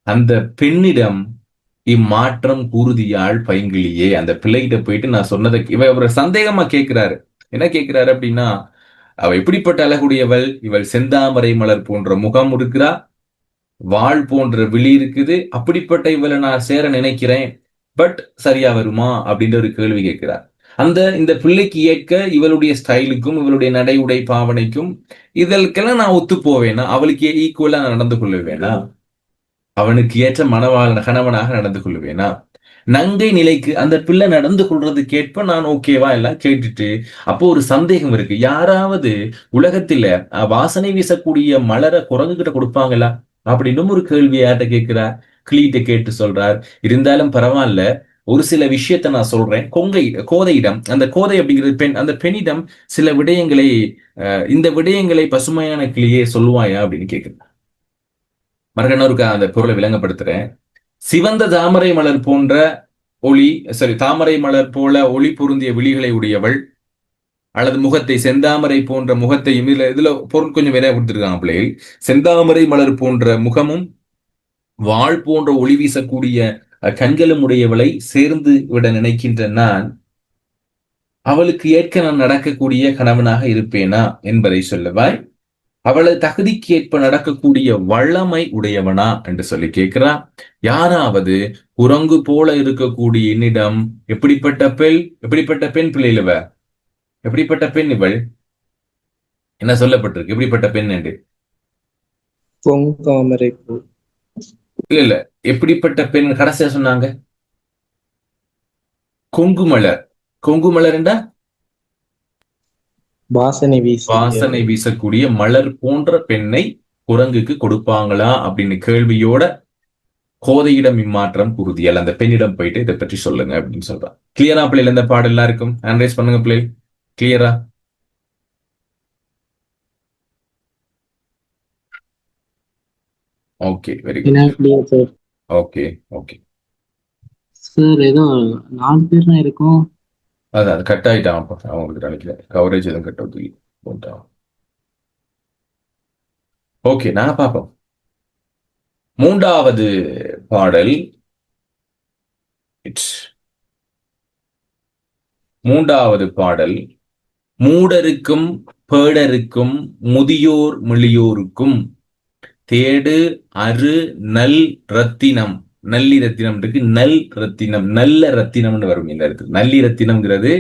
Speaker 1: அந்த பெண்ணிடம் இம்மாற்றம் கூறுதியாள் பைங்கிளியே. அந்த பிள்ளைகிட்ட போயிட்டு நான் சொன்னதை இவர் சந்தேகமா கேட்கிறாரு. என்ன கேட்கிறாரு அப்படின்னா, அவ எப்படிப்பட்ட அழகுடையவள்? இவள் செந்தாமரை மலர் போன்ற முகம் இருக்கிறா, வாள் போன்ற விழி இருக்குது. அப்படிப்பட்ட இவளை நான் சேர நினைக்கிறேன். பட் சரியா வருமா அப்படின்ற ஒரு கேள்வி கேட்கிறார். இந்த பிள்ளைக்கு ஏற்க இவளுடைய ஸ்டைலுக்கும் இவளுடைய நடை உடை பாவனைக்கும் இதற்கெல்லாம் நான் ஒத்து போவேனா? அவளுக்கு ஈக்குவலா நான் நடந்து கொள்ளுவேனா? அவனுக்கு ஏற்ற கணவனாக நடந்து கொள்வேனா? நங்கை நிலைக்கு அந்த பிள்ளை நடந்து கொள்றதுக்கேற்ப நான் ஓகேவா எல்லாம் கேட்டுட்டு, அப்போ ஒரு சந்தேகம் இருக்கு. யாராவது உலகத்துல வாசனை வீசக்கூடிய மலர குரங்கு கிட்ட கொடுப்பாங்களா அப்படின்னு ஒரு கேள்வி யார்கிட்ட கேட்கிறார்? கிளிகிட்ட கேட்டு சொல்றார். இருந்தாலும் பரவாயில்ல, ஒரு சில விஷயத்த நான் சொல்றேன். கோதையிடம், அந்த கோதை அப்படிங்கிறது பெண், அந்த பெண்ணிடம் சில விடயங்களை, இந்த விடயங்களை பசுமையான கிளியே சொல்லுவாயா அப்படின்னு கேட்கிறார். மறுகண்ணூருக்கு அந்த பொருளை விளங்கப்படுத்துறேன். சிவந்த தாமரை மலர் போன்ற ஒளி, சரி, தாமரை மலர் போல ஒளி பொருந்திய விழிகளை உடையவள், அல்லது முகத்தை செந்தாமரை போன்ற முகத்தையும், இதுல பொருள் கொஞ்சம் வேற கொடுத்திருக்காங்க பிள்ளைகள். செந்தாமரை மலர் போன்ற முகமும் வாழ் போன்ற ஒளி வீசக்கூடிய கண்களும் உடையவளை சேர்ந்து விட நினைக்கின்ற நான் அவளுக்கு ஏற்க நான் நடக்கக்கூடிய கணவனாக இருப்பேனா என்பதை சொல்லவாய், அவளது தகுதிக்கு ஏற்ப நடக்கக்கூடிய வல்லமை உடையவனா என்று சொல்லி கேட்கிறான். யாராவது குரங்கு போல இருக்கக்கூடிய என்னிடம் எப்படிப்பட்ட பெண் பிள்ளையிலவ, எப்படிப்பட்ட பெண் இவள்? என்ன சொல்லப்பட்டிருக்கு? எப்படிப்பட்ட பெண் என்று?
Speaker 3: பொங்காமரை பூ.
Speaker 1: இல்ல இல்ல, எப்படிப்பட்ட பெண் கடைசியா சொன்னாங்க? கொங்கு மலர். கொங்கு மலர் என்றா
Speaker 3: வாசனை வீசி.
Speaker 1: வாசனை வீசக்கூடிய மலர் போன்ற பெண்ணை குரங்குக்கு கொடுப்பாங்களா அப்படின்னு கேள்வியோட கோதையிடம் இம்மாற்றம் குருதியல், அந்த பெண்ணிடம் போயிட்டு இதை பற்றி சொல்லுங்க அப்படின்னு சொல்றான். கிளியரா பிள்ளைல இந்த பாடம் எல்லாருக்கும் அனலைஸ் பண்ணுங்க பிள்ளை. கிளியரா? Okay, very good.
Speaker 3: Sir.
Speaker 1: Okay, okay.
Speaker 3: Sir ஏதோ 4 பேர் தான் இருக்கும்.
Speaker 1: அது கட் ஆயிட்டான். அவங்களுக்கு நினைக்கிறேன் கவரேஜ் எதுவும் கட் ஆகுது போட்டான். ஓகே, நான் பார்ப்போம். 3வது பாடல். இட்ஸ். மூன்றாவது பாடல். மூடருக்கும் பேடருக்கும் முதியோர் மிளியோருக்கும் தேடு அரு நல் ரத்தினம். நல்லி ரத்தினம் இருக்கு, நல் ரத்தினம், நல்ல ரத்தினம்னு வரும் இந்த இடத்துல. நல்லி ரத்தினம்ங்கிறது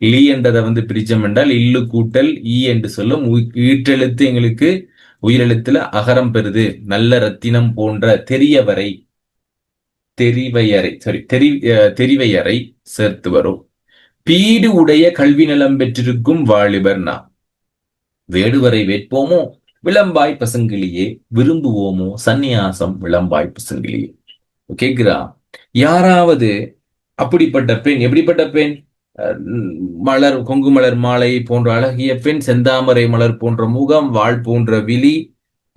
Speaker 1: லீ என்றதை பிரிச்சம் என்றால் இல்லு கூட்டல் ஈ என்று சொல்லும். ஈற்றெழுத்து எங்களுக்கு உயிரெழுத்துல அகரம் பெறுது. நல்ல ரத்தினம் போன்ற தெரியவரை, தெரிவையறை, சாரி தெரிவையறை சேர்த்து வரும். பீடு உடைய கல்வி நலம் பெற்றிருக்கும் வாலிபர் நாம். வேடுவரை வேட்போமோ விளம்பாய் பசங்கிலியே, விரும்புவோமோ சந்நியாசம் விளம்பாய் பசங்கிலியே. கேக்குறா, யாராவது அப்படிப்பட்ட பெண், எப்படிப்பட்ட பெண்? மலர், கொங்கு மலர் மாலை போன்ற அழகிய பெண், செந்தாமரை மலர் போன்ற முகம், வாழ் போன்ற விழி,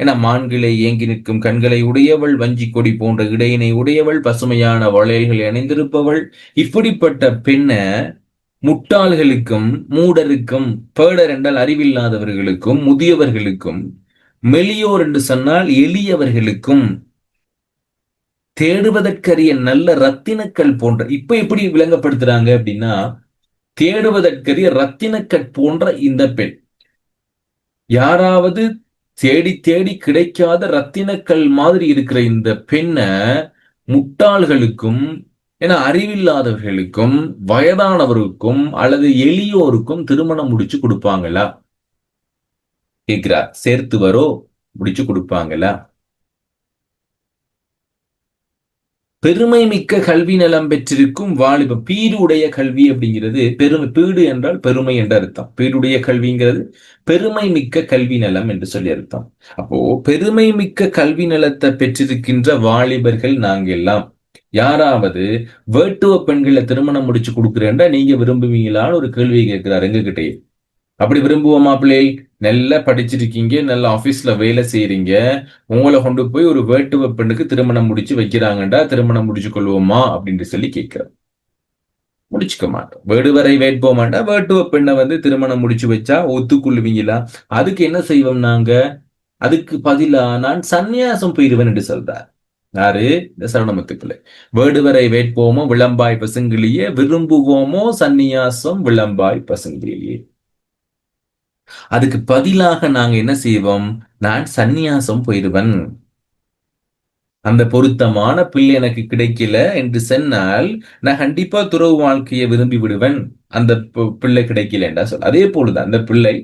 Speaker 1: என மான்களை ஏங்கி நிற்கும் கண்களை உடையவள், வஞ்சி கொடி போன்ற இடையினை உடையவள், பசுமையான வளையல்களை அணிந்திருப்பவள். இப்படிப்பட்ட பெண்ண முட்டாள்களுக்கும் மூடருக்கும், பேடர் என்றால் அறிவில்லாதவர்களுக்கும், முதியவர்களுக்கும், மெலியோர் என்று சொன்னால் எளியவர்களுக்கும், தேடுவதற்கரிய நல்ல ரத்தினக்கல் போன்ற, இப்ப எப்படி விளங்கப்படுத்துறாங்க அப்படின்னா, தேடுவதற்கரிய ரத்தினக்கல் போன்ற இந்த பெண், யாராவது தேடி தேடி கிடைக்காத ரத்தினக்கல் மாதிரி இருக்கிற இந்த பெண்ணை முட்டாள்களுக்கும், ஏன்னா அறிவில்லாதவர்களுக்கும், வயதானவருக்கும் அல்லது எளியோருக்கும் திருமணம் முடிச்சு கொடுப்பாங்களா கேட்கிறார். சேர்த்து வரோ முடிச்சு கொடுப்பாங்களா? பெருமை மிக்க கல்வி நலம் பெற்றிருக்கும் வாலிபம். பீடுடைய கல்வி அப்படிங்கிறது பெருமை. பீடு என்றால் பெருமை என்ற அர்த்தம். பீடுடைய கல்விங்கிறது பெருமை மிக்க கல்வி நலம் என்று சொல்லி அர்த்தம். அப்போ பெருமை மிக்க கல்வி நலத்தை பெற்றிருக்கின்ற வாலிபர்கள் நாங்க எல்லாம். யாராவது வேட்டுவ பெண்களை திருமணம் முடிச்சு கொடுக்குறேன்டா நீங்க விரும்புவீங்களான்னு ஒரு கேள்வியை கேட்கிறார் எங்ககிட்டே. அப்படி விரும்புவோமா பிள்ளை? நல்லா படிச்சிருக்கீங்க, நல்ல ஆபீஸ்ல வேலை செய்யறீங்க, உங்களை கொண்டு போய் ஒரு வேட்டுவ பெண்ணுக்கு திருமணம் முடிச்சு வைக்கிறாங்கடா, திருமணம் முடிச்சு கொள்வோமா அப்படின்னு சொல்லி கேட்கிறோம். முடிச்சுக்க மாட்டோம். வேடுவரை வேட்போமாண்டா, வேட்டுவ பெண்ணை திருமணம் முடிச்சு வச்சா ஒத்துக்கொள்ளுவீங்களா? அதுக்கு என்ன செய்வோம் நாங்க? அதுக்கு பதிலா நான் சந்நியாசம் போயிருவேன் என்று சொல்றார். யாரு? இந்த சரணமுத்து பிள்ளை. வேடுவரை வேட்போமோ விளம்பாய் பசுங்கிலேயே, விரும்புவோமோ சந்நியாசம் விளம்பாய் பசுங்கிலேயே. அதுக்கு பதிலாக நாங்க என்ன செய்வோம்? நான் சந்நியாசம் போயிடுவேன். அந்த பொருத்தமான பிள்ளை எனக்கு கிடைக்கல என்று சொன்னால் நான் கண்டிப்பா துறவு வாழ்க்கையை விரும்பி விடுவேன். அந்த பிள்ளை கிடைக்கல என்றா சொல். அதே போலதான் அந்த பிள்ளை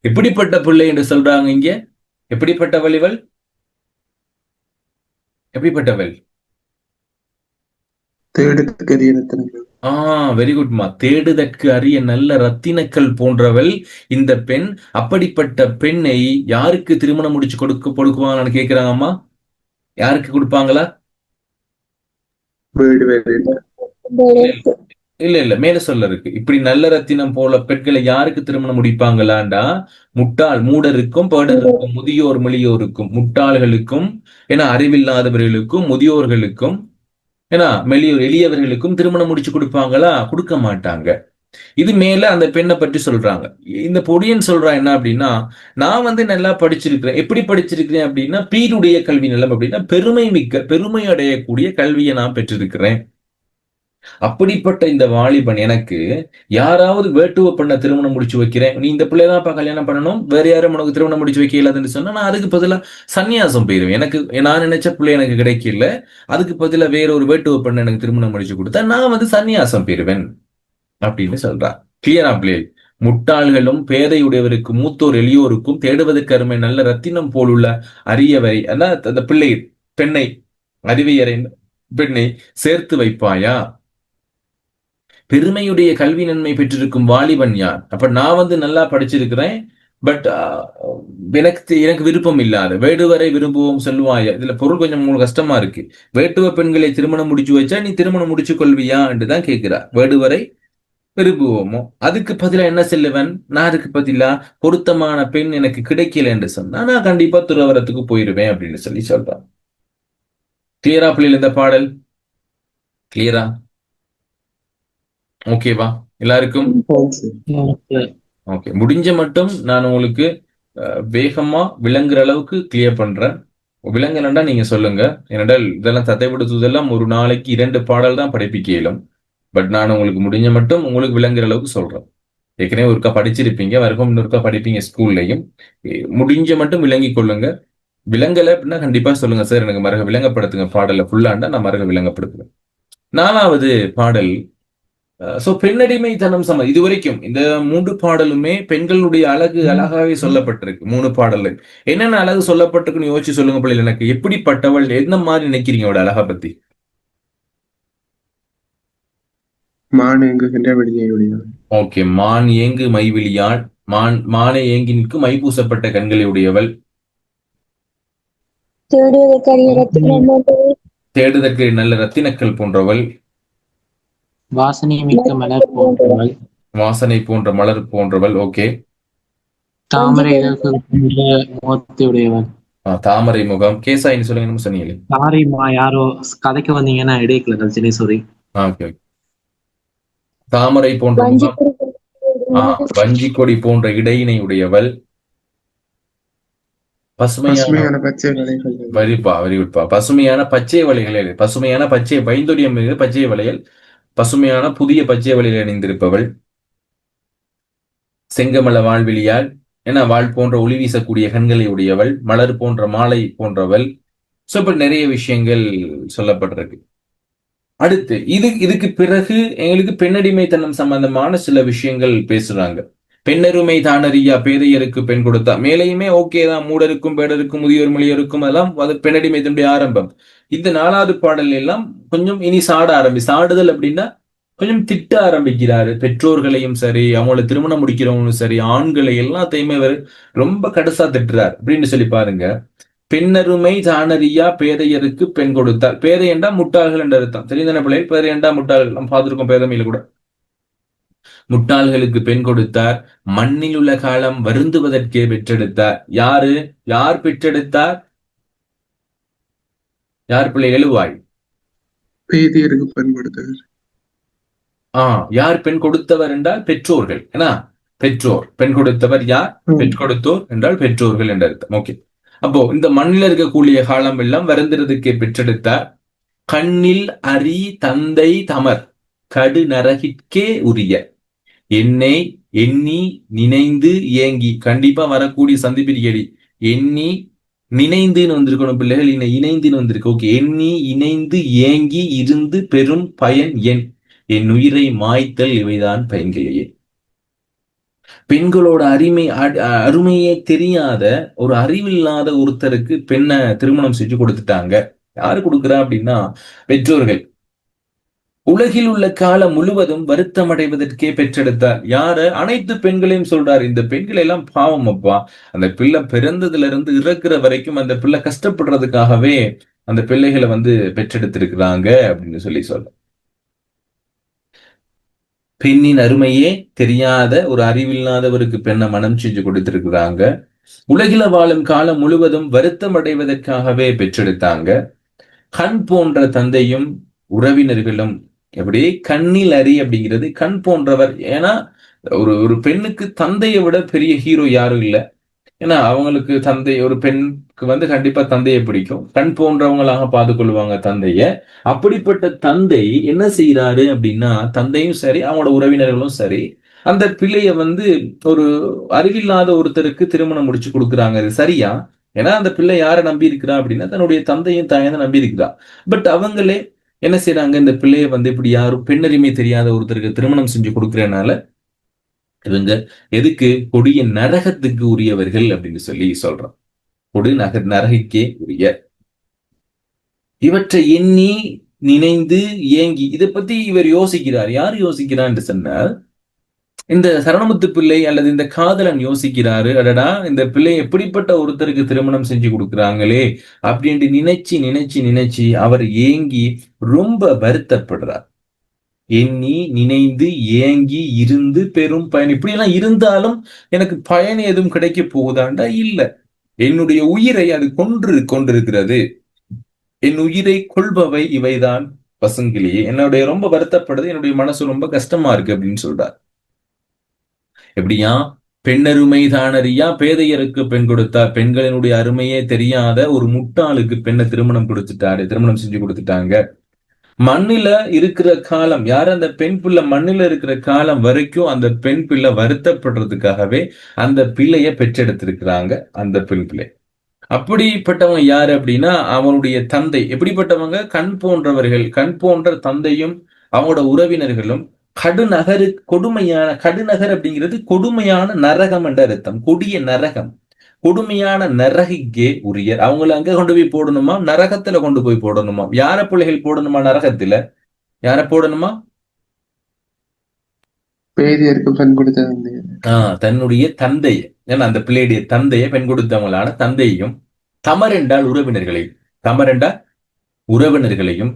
Speaker 1: எப்படிப்பட்ட பிள்ளை என்று சொல்றாங்க இங்க. எப்படிப்பட்டவள் இவள்? எப்படிப்பட்டவள்? வெரி குட்மா. தேடுதற்கு அரிய நல்ல ரத்தினக்கல் போன்றவள் இந்த பெண். அப்படிப்பட்ட பெண்ணை யாருக்கு திருமணம் முடிச்சு கொடுக்குவாங்கன்னு கேட்கிறாங்கம்மா. யாருக்கு கொடுப்பாங்களா? இல்ல இல்ல, மேல சொல்ல இருக்கு. இப்படி நல்ல ரத்தினம் போல பெண்களை யாருக்கு திருமணம் முடிப்பாங்களாண்டா, முட்டாள் மூடருக்கும் பேடருக்கும் முதியோர் மெலியோருக்கும். முட்டாள்களுக்கும், ஏன்னா அறிவில்லாதவர்களுக்கும், முதியோர்களுக்கும், ஏன்னா எளியவர்களுக்கும் திருமணம் முடிச்சு கொடுப்பாங்களா? கொடுக்க மாட்டாங்க. இது மேல அந்த பெண்ணை பற்றி சொல்றாங்க. இந்த பொடியன் சொல்றா என்ன அப்படின்னா, நான் நல்லா படிச்சிருக்கிறேன். எப்படி படிச்சிருக்கிறேன் அப்படின்னா, பீருடைய கல்வி நிலம் அப்படின்னா பெருமை மிக்க, பெருமை அடையக்கூடிய கல்வியை நான் பெற்றிருக்கிறேன். அப்படிப்பட்ட இந்த வாலிபன் எனக்கு யாராவது வேட்டுவ பண்ண திருமணம் முடிச்சு வைக்கிறேன், நீ இந்த பிள்ளைதான்ப்பா கல்யாணம் பண்ணணும், வேற யாரும் உனக்கு திருமணம் முடிச்சு வைக்க இல்லாதுன்னு சொன்னா நான் அதுக்கு பதிலா சன்னியாசம் போயிருவேன். எனக்கு நான் நினைச்ச பிள்ளை எனக்கு கிடைக்கல, அதுக்கு பதிலா வேற ஒரு வேட்டுவ பண்ண எனக்கு திருமணம் முடிச்சு கொடுத்தா நான் சன்னியாசம் போயிருவேன் அப்படின்னு சொல்றான். கிளியரா பிள்ளை? முட்டாள்களும் பேதையுடையவருக்கு மூத்தோர் எளியோருக்கும் தேடுவதற்கு அருமை நல்ல ரத்தினம் போலுள்ள அரியவரை, அந்த பிள்ளை பெண்ணை, அறிவையறை பெண்ணை சேர்த்து வைப்பாயா? பெருமையுடைய கல்வி நன்மை பெற்றிருக்கும் வாலிபன் யார்? அப்ப நான் நல்லா படிச்சிருக்கிறேன், பட் எனக்கு விருப்பம் இல்லாத வேடுவரை விரும்புவோம் சொல்லுவாயா? இதுல பொருள் கொஞ்சம் உங்களுக்கு கஷ்டமா இருக்கு. வேட்டுவ பெண்களை திருமணம் முடிச்சு வச்சா நீ திருமணம் முடிச்சு கொள்வியா என்றுதான் கேட்கிறா. வேடுவரை விரும்புவோமோ, அதுக்கு பதிலா என்ன செல்லுவன்? நான் அதுக்கு பதிலா பொருத்தமான பெண் எனக்கு கிடைக்கல என்று சொன்னா நான் கண்டிப்பா துறவரத்துக்கு போயிருவேன் அப்படின்னு சொல்லி சொல்றான். கிளியரா பிள்ளைகள் இந்த பாடல்? கிளியரா? ஓகேவா எல்லாருக்கும்? ஓகே, முடிஞ்ச மட்டும் நான் உங்களுக்கு வேகமா விளங்குற அளவுக்கு கிளியர் பண்றேன். விலங்கலண்டா நீங்க சொல்லுங்க. ஏனென்றால் இதெல்லாம் தத்தைப்படுத்துவதெல்லாம் ஒரு நாளைக்கு 2 பாடல் தான் படிப்பிக்க இயலும். பட் நான் உங்களுக்கு முடிஞ்ச மட்டும் உங்களுக்கு விளங்குற அளவுக்கு சொல்றேன். ஏற்கனவே ஒருக்கா படிச்சிருப்பீங்க, வரைக்கும் இன்னொருக்கா படிப்பீங்க ஸ்கூல்லயும். முடிஞ்ச மட்டும் விளங்கிக் கொள்ளுங்க. விலங்கல அப்படின்னா கண்டிப்பா சொல்லுங்க சார், எனக்கு மரக விளங்கப்படுத்துங்க பாடலை ஃபுல்லாண்டா நான் மரக விளங்கப்படுத்துவேன். 4வது பாடல். சோ பெண்ணடிமைத்தனம் இதுவரைக்கும் இந்த 3 பாடலுமே பெண்களுடைய அழகு அழகாவே சொல்லப்பட்டிருக்கு. 3 பாடல்ல என்னென்ன அழகு சொல்லப்பட்டிருக்குன்னு யோசிச்சு சொல்லுங்க பிள்ளைகள். எனக்கு எப்படிப்பட்டவள், என்ன மாதிரி நினைக்கிறீங்க அவட அழகா பத்தி?
Speaker 4: மான் ஏங்குகின்ற விழியையுடையவள்.
Speaker 1: ஓகே, மான் ஏங்கு மைவிழியாள், மானை ஏங்கி நிற்கும் மை பூசப்பட்ட கண்களை உடையவள், தேடுதற்கு நல்ல ரத்தினக்கல் போன்றவள்,
Speaker 3: வாசனை மிக்க மலர் போன்றவள்,
Speaker 1: வாசனை போன்ற மலர் போன்றவள். ஓகே,
Speaker 3: தாமரை இதழ்கள் போன்ற முகத்தை உடையவள்.
Speaker 1: தாமரை முகம். கேசாயின்னு சொல்லுங்க, என்ன சொன்னீங்களே?
Speaker 3: சாரிம்மா, யாரோ கதைக்கு வந்தீங்கன்னா இடையில கழிச்சுனே சாரி.
Speaker 1: ஓகே, தாமரை போன்ற முகம், வஞ்சி கொடி போன்ற இடையினை உடையவள்,
Speaker 4: பசுமையான பச்சை வளைகள்.
Speaker 1: வெரிப்பா. பசுமையான பச்சை வளையல், பசுமையான பச்சை பைந்தொடியம் மிகு பச்சை வளையல், பசுமையான புதிய பச்சை வளையல் அணிந்திருப்பவள், செங்கமல வாழ்விழியாள், என வாழ் போன்ற ஒளி வீசக்கூடிய கண்களை உடையவள், மலர் போன்ற மாலை போன்றவள். சோ இப்ப நிறைய விஷயங்கள் சொல்லப்பட்டிருக்கு. அடுத்து இதுக்கு பிறகு எங்களுக்கு பெண்ணடிமைத்தனம் சம்பந்தமான சில விஷயங்கள் பேசுறாங்க. பெண்ணருமை தானறியா பேதையருக்கு பெண் கொடுத்தா. மேலையுமே ஓகே தான், மூடருக்கும் பேடருக்கும் முதியோர் மொழியருக்கும் எல்லாம் அது பெண்ணடிமைத்தனுடைய ஆரம்பம். இந்த 4வது பாடல் எல்லாம் கொஞ்சம் இனி சாடுதல் அப்படின்னா கொஞ்சம் திட்ட ஆரம்பிக்கிறாரு. பெற்றோர்களையும் சரி, அவங்கள திருமணம் முடிக்கிறவங்களும் சரி, ஆண்களை எல்லாத்தையுமே அவர் ரொம்ப கடுசா திட்டுறார் அப்படின்னு சொல்லி பாருங்க. பெண்ணருமை தானறியா பேதையருக்கு பெண் கொடுத்தார். பேதை என்றா முட்டாள்கள் என்ற அர்த்தம். தெரியுதானே பிள்ளை? பேதை என்றா முட்டாள்கள். நம்ம பார்த்திருக்கோம் பேதமையில கூட. முட்டாள்களுக்கு பெண் கொடுத்தார். மண்ணில் உள்ள காலம் வருந்துவதற்கே பெற்றெடுத்தார். யார் பெற்றெடுத்தார்? யார் பிள்ளை? எழுவாய்.
Speaker 4: பேதியருக்கு பெண் கொடுத்தவர்.
Speaker 1: யார் பெண் கொடுத்தவர் என்றால் பெற்றோர்கள். ஏன்னா பெற்றோர். பெண் கொடுத்தவர் யார்? பெண் கொடுத்தோர் என்றால் பெற்றோர்கள் என்ற அர்த்தம். ஓகே, அப்போ இந்த மண்ணில் இருக்கக்கூடிய காலம் எல்லாம் வருந்துறதுக்கே பெற்றெடுத்தார். கண்ணில் அரி தந்தை தமர் கடு நரகிற்கே உரிய என்னை எண்ணி நினைந்து ஏங்கி. கண்டிப்பா வரக்கூடிய சந்திப்பிரிக்கடி எண்ணி நினைந்துன்னு வந்திருக்கணும் பிள்ளைகள், இணைந்துன்னு வந்திருக்கு. ஓகே, எண்ணி இணைந்து ஏங்கி இருந்து பெரும் பயன் என் உயிரை மாய்த்தல் இவைதான் பயன்களையே. பெண்களோட அருமையே தெரியாத ஒரு அறிவில்லாத ஒருத்தருக்கு பெண்ணை திருமணம் செஞ்சு கொடுத்துட்டாங்க. யாரு கொடுக்குறா அப்படின்னா பெற்றோர்கள். உலகில் உள்ள காலம் முழுவதும் வருத்தம் அடைவதற்கே பெற்றெடுத்தார். யாரு? அனைத்து பெண்களையும் சொல்றாரு. இந்த பெண்கள் எல்லாம் பாவம் அப்பா. அந்த பிள்ளை பிறந்ததுல இருந்து இறக்குற வரைக்கும் அந்த பிள்ளை கஷ்டப்படுறதுக்காகவே அந்த பிள்ளைகளை பெற்றெடுத்திருக்கிறாங்க அப்படின்னு சொல்ல. பெண்ணின் அருமையே தெரியாத ஒரு அறிவில்லாதவருக்கு பெண்ணை மனம் செஞ்சு கொடுத்திருக்கிறாங்க. உலகில வாழும் காலம் முழுவதும் வருத்தம் அடைவதற்காகவே பெற்றெடுத்தாங்க. கண் போன்ற தந்தையும் உறவினர்களும். எப்படி? கண்ணில் அறி அப்படிங்கிறது கண் போன்றவர். ஏன்னா ஒரு பெண்ணுக்கு தந்தையை விட பெரிய ஹீரோ யாரும் இல்லை. ஏன்னா அவங்களுக்கு ஒரு பெண்ணுக்கு கண்டிப்பா தந்தையை பிடிக்கும். கண் போன்றவங்களாக பார்த்து கொள்வாங்க தந்தைய. அப்படிப்பட்ட தந்தை என்ன செய்யறாரு அப்படின்னா, தந்தையும் சரி அவங்களோட உறவினர்களும் சரி அந்த பிள்ளைய ஒரு அறிவில்லாத ஒருத்தருக்கு திருமணம் முடிச்சு கொடுக்குறாங்க. அது சரியா? ஏன்னா அந்த பிள்ளை யாரை நம்பி இருக்கிறா அப்படின்னா தன்னுடைய தந்தையும் தாயும் நம்பி இருக்கிறா. பட் அவங்களே என்ன செய்யறாங்க, இந்த பிள்ளைய இப்படி யாரும் பெண்ணறிமை தெரியாத ஒருத்தருக்கு திருமணம் செஞ்சு கொடுக்கறதுனால இவங்க எதுக்கு? கொடிய நரகத்துக்கு உரியவர்கள் அப்படின்னு சொல்றான். கொடு நரகிக்கே உரிய. இவற்றை எண்ணி நினைந்து ஏங்கி. இதை பத்தி இவர் யோசிக்கிறார். யார் யோசிக்கிறார் என்று சொன்னால் இந்த சரணமுத்து பிள்ளை அல்லது இந்த காதலன் யோசிக்கிறாரு. அடடா, இந்த பிள்ளை எப்படிப்பட்ட ஒருத்தருக்கு திருமணம் செஞ்சு கொடுக்குறாங்களே அப்படின்ட்டு நினைச்சு அவர் ஏங்கி ரொம்ப வருத்தப்படுறார். எண்ணி நினைந்து ஏங்கி இருந்து பெரும் பயன். இப்படி எல்லாம் இருந்தாலும் எனக்கு பயன் எதுவும் கிடைக்க போகுதாண்டா? இல்ல. என்னுடைய உயிரை அது கொண்டிருக்கிறது. என் உயிரை கொள்பவை இவைதான் பசுங்கிலேயே. என்னுடைய ரொம்ப வருத்தப்படுது, என்னுடைய மனசு ரொம்ப கஷ்டமா இருக்கு அப்படின்னு சொல்றார். எப்படியா? பெண்ணருமை தானறியா பேதையருக்கு பெண் கொடுத்தார். பெண்களினுடைய அருமையே தெரியாத ஒரு முட்டாளுக்கு பெண்ணை திருமணம் செஞ்சு கொடுத்துட்டாங்க. மண்ணில இருக்கிற காலம், யார் அந்த பெண் பிள்ளை மண்ணில இருக்கிற காலம் வரைக்கும் அந்த பெண் பிள்ளை வருத்தப்படுறதுக்காகவே அந்த பிள்ளைய பெற்றெடுத்திருக்கிறாங்க. அந்த பெண் பிள்ளை அப்படிப்பட்டவங்க யாரு அப்படின்னா அவனுடைய தந்தை. எப்படிப்பட்டவங்க? கண் போன்றவர்கள், கண் போன்ற தந்தையும் அவங்களோட உறவினர்களும் கடுநகர் அப்படிங்கிறது கொடுமையான நரகம் என்ற அர்த்தம். கொடிய நரகம், கொடுமையான நரகிக்கே உரியர். அவங்கள அங்க கொண்டு போய் போடணுமா? நரகத்துல கொண்டு போய் போடணுமா? யார பிள்ளைகள் போடணுமா நரகத்துல? யார போடணுமா?
Speaker 4: பேதியருக்கு பெண் கொடுத்தது.
Speaker 1: தன்னுடைய தந்தைய, ஏன்னா அந்த பிள்ளையுடைய தந்தைய, பெண் கொடுத்தவங்களான தந்தையையும், தமரென்றால் உறவினர்களையும்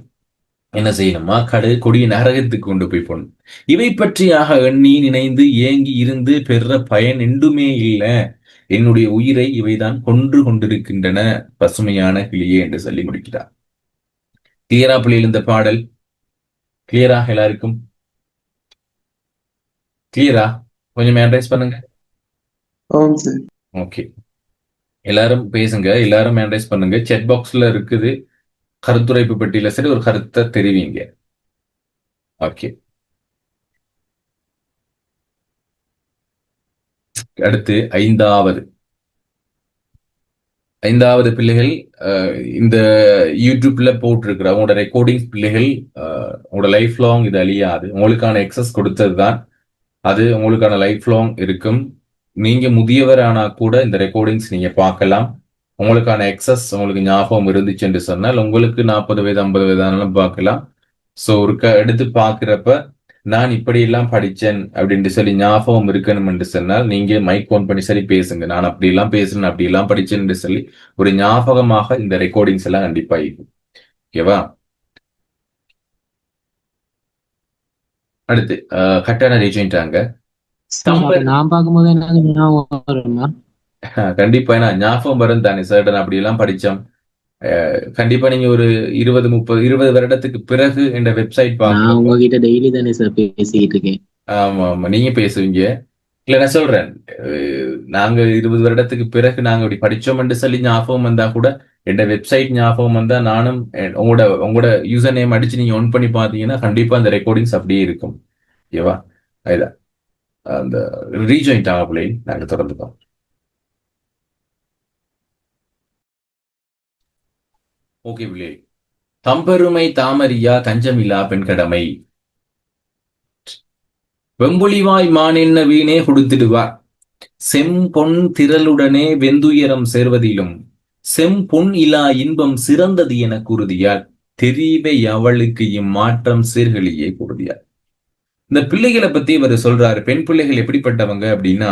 Speaker 1: என்ன செய்யணுமா? கொடிய நரகத்துக்கு கொண்டு போய் போடணும். இவை பற்றியாக எண்ணி நினைந்து ஏங்கி இருந்து பெற பயன் எண்டுமே இல்லை. என்னுடைய உயிரை இவைதான் கொன்று கொண்டிருக்கின்றன பசுமையான கிளியே என்று சொல்லி முடிக்கிறார். கிளியரா பிள்ளைகள்? இந்த பாடல் கிளியராக எல்லாருக்கும் கிளியரா? கொஞ்சம் அட்ரைஸ் பண்ணுங்க. ஓகே, எல்லாரும் பேசுங்க, எல்லாரும் அட்ரைஸ் பண்ணுங்க. செட் பாக்ஸ்ல இருக்குது, கருத்துரைப்பு பெட்டியில சரி ஒரு கருத்தை தெரிவிங்க. ஓகே, அடுத்து ஐந்தாவது பிள்ளைகள். இந்த யூடியூப்ல போட்டிருக்கிற உங்களோட ரெக்கார்டிங் பிள்ளைகள், உங்களோட லைஃப் லாங் இது அழியாது. உங்களுக்கான எக்ஸஸ் கொடுத்தது தான் அது, உங்களுக்கான லைஃப் லாங் இருக்கும். நீங்க முதியவர் ஆனா கூட இந்த ரெக்கார்டிங்ஸ் நீங்க பார்க்கலாம். உங்களுக்கான எக்ஸஸ் உங்களுக்கு ஞாபகம் இருந்துச்சு என்று சொன்னால் உங்களுக்கு 40 வயது 50 வயதானாலும் பார்க்கலாம். ஸோ எடுத்து பார்க்கிறப்ப நான் இப்படி எல்லாம் படிச்சேன் அப்படின்னு சொல்லி ஞாபகம் இருக்கணும் என்று சொன்னால் நீங்க மைக் ஓன் பண்ணி சரி பேசுங்க. நான் அப்படி எல்லாம் பேசுறேன், அப்படி எல்லாம் படிச்சேன் என்று சொல்லி ஒரு ஞாபகமாக இந்த ரெக்கார்டிங்ஸ் எல்லாம் கண்டிப்பா இருக்கும். ஓகேவா? அடுத்து கட்டண ரீஜென்ட்டாங்க.
Speaker 3: நான் பார்க்கும்போது என்ன
Speaker 1: கண்டிப்பா ஏன்னா ஞாபகம் வரும் தானே சார், அப்படி எல்லாம் படிச்சோம். கண்டிப்பா நீங்க ஒரு 20 வருடத்துக்கு பிறகு இந்த வெப்சைட்
Speaker 3: பார்க்க உங்ககிட்ட டெய்லி தானே சார் பேசிட்டு இருக்கேன்.
Speaker 1: ஆமா ஆமா, நீங்க பேசுவீங்க. இல்ல நான் சொல்றேன், நாங்க 20 வருடத்துக்கு பிறகு நாங்க இப்படி படிச்சோம் சொல்லி ஞாபகம் வந்தா கூட, என் வெப்சைட் ஞாபகம் வந்தா நானும் உங்களோட யூசர் நேம் அடிச்சு நீங்க ஒன் பண்ணி பாத்தீங்கன்னா கண்டிப்பா அந்த ரெக்கார்டிங்ஸ் அப்படியே இருக்கும். ஓகேவா? அதுதான் அந்த ரீஜாயிண்ட் ஆகலை. நாங்க தொடர்ந்துப்போம். ஓகே பிள்ளை. தம்பெருமை தாமரியா தஞ்சமில்லா பெண் கடமை. வெம்புலிவாய் மானென்ன வீணே கொடுத்திடுவார். செம்பொன் திரளுடனே வெந்துயரம் சேர்வதிலும் செம்பொன் இலா இன்பம் சிறந்தது என கூறுதியால் தெரிவை அவளுக்கு இம்மாற்றம் சீர்களியே கூறுதியார். இந்த பிள்ளைகளை பத்தி இவர் சொல்றாரு. பெண் பிள்ளைகள் எப்படிப்பட்டவங்க அப்படின்னா,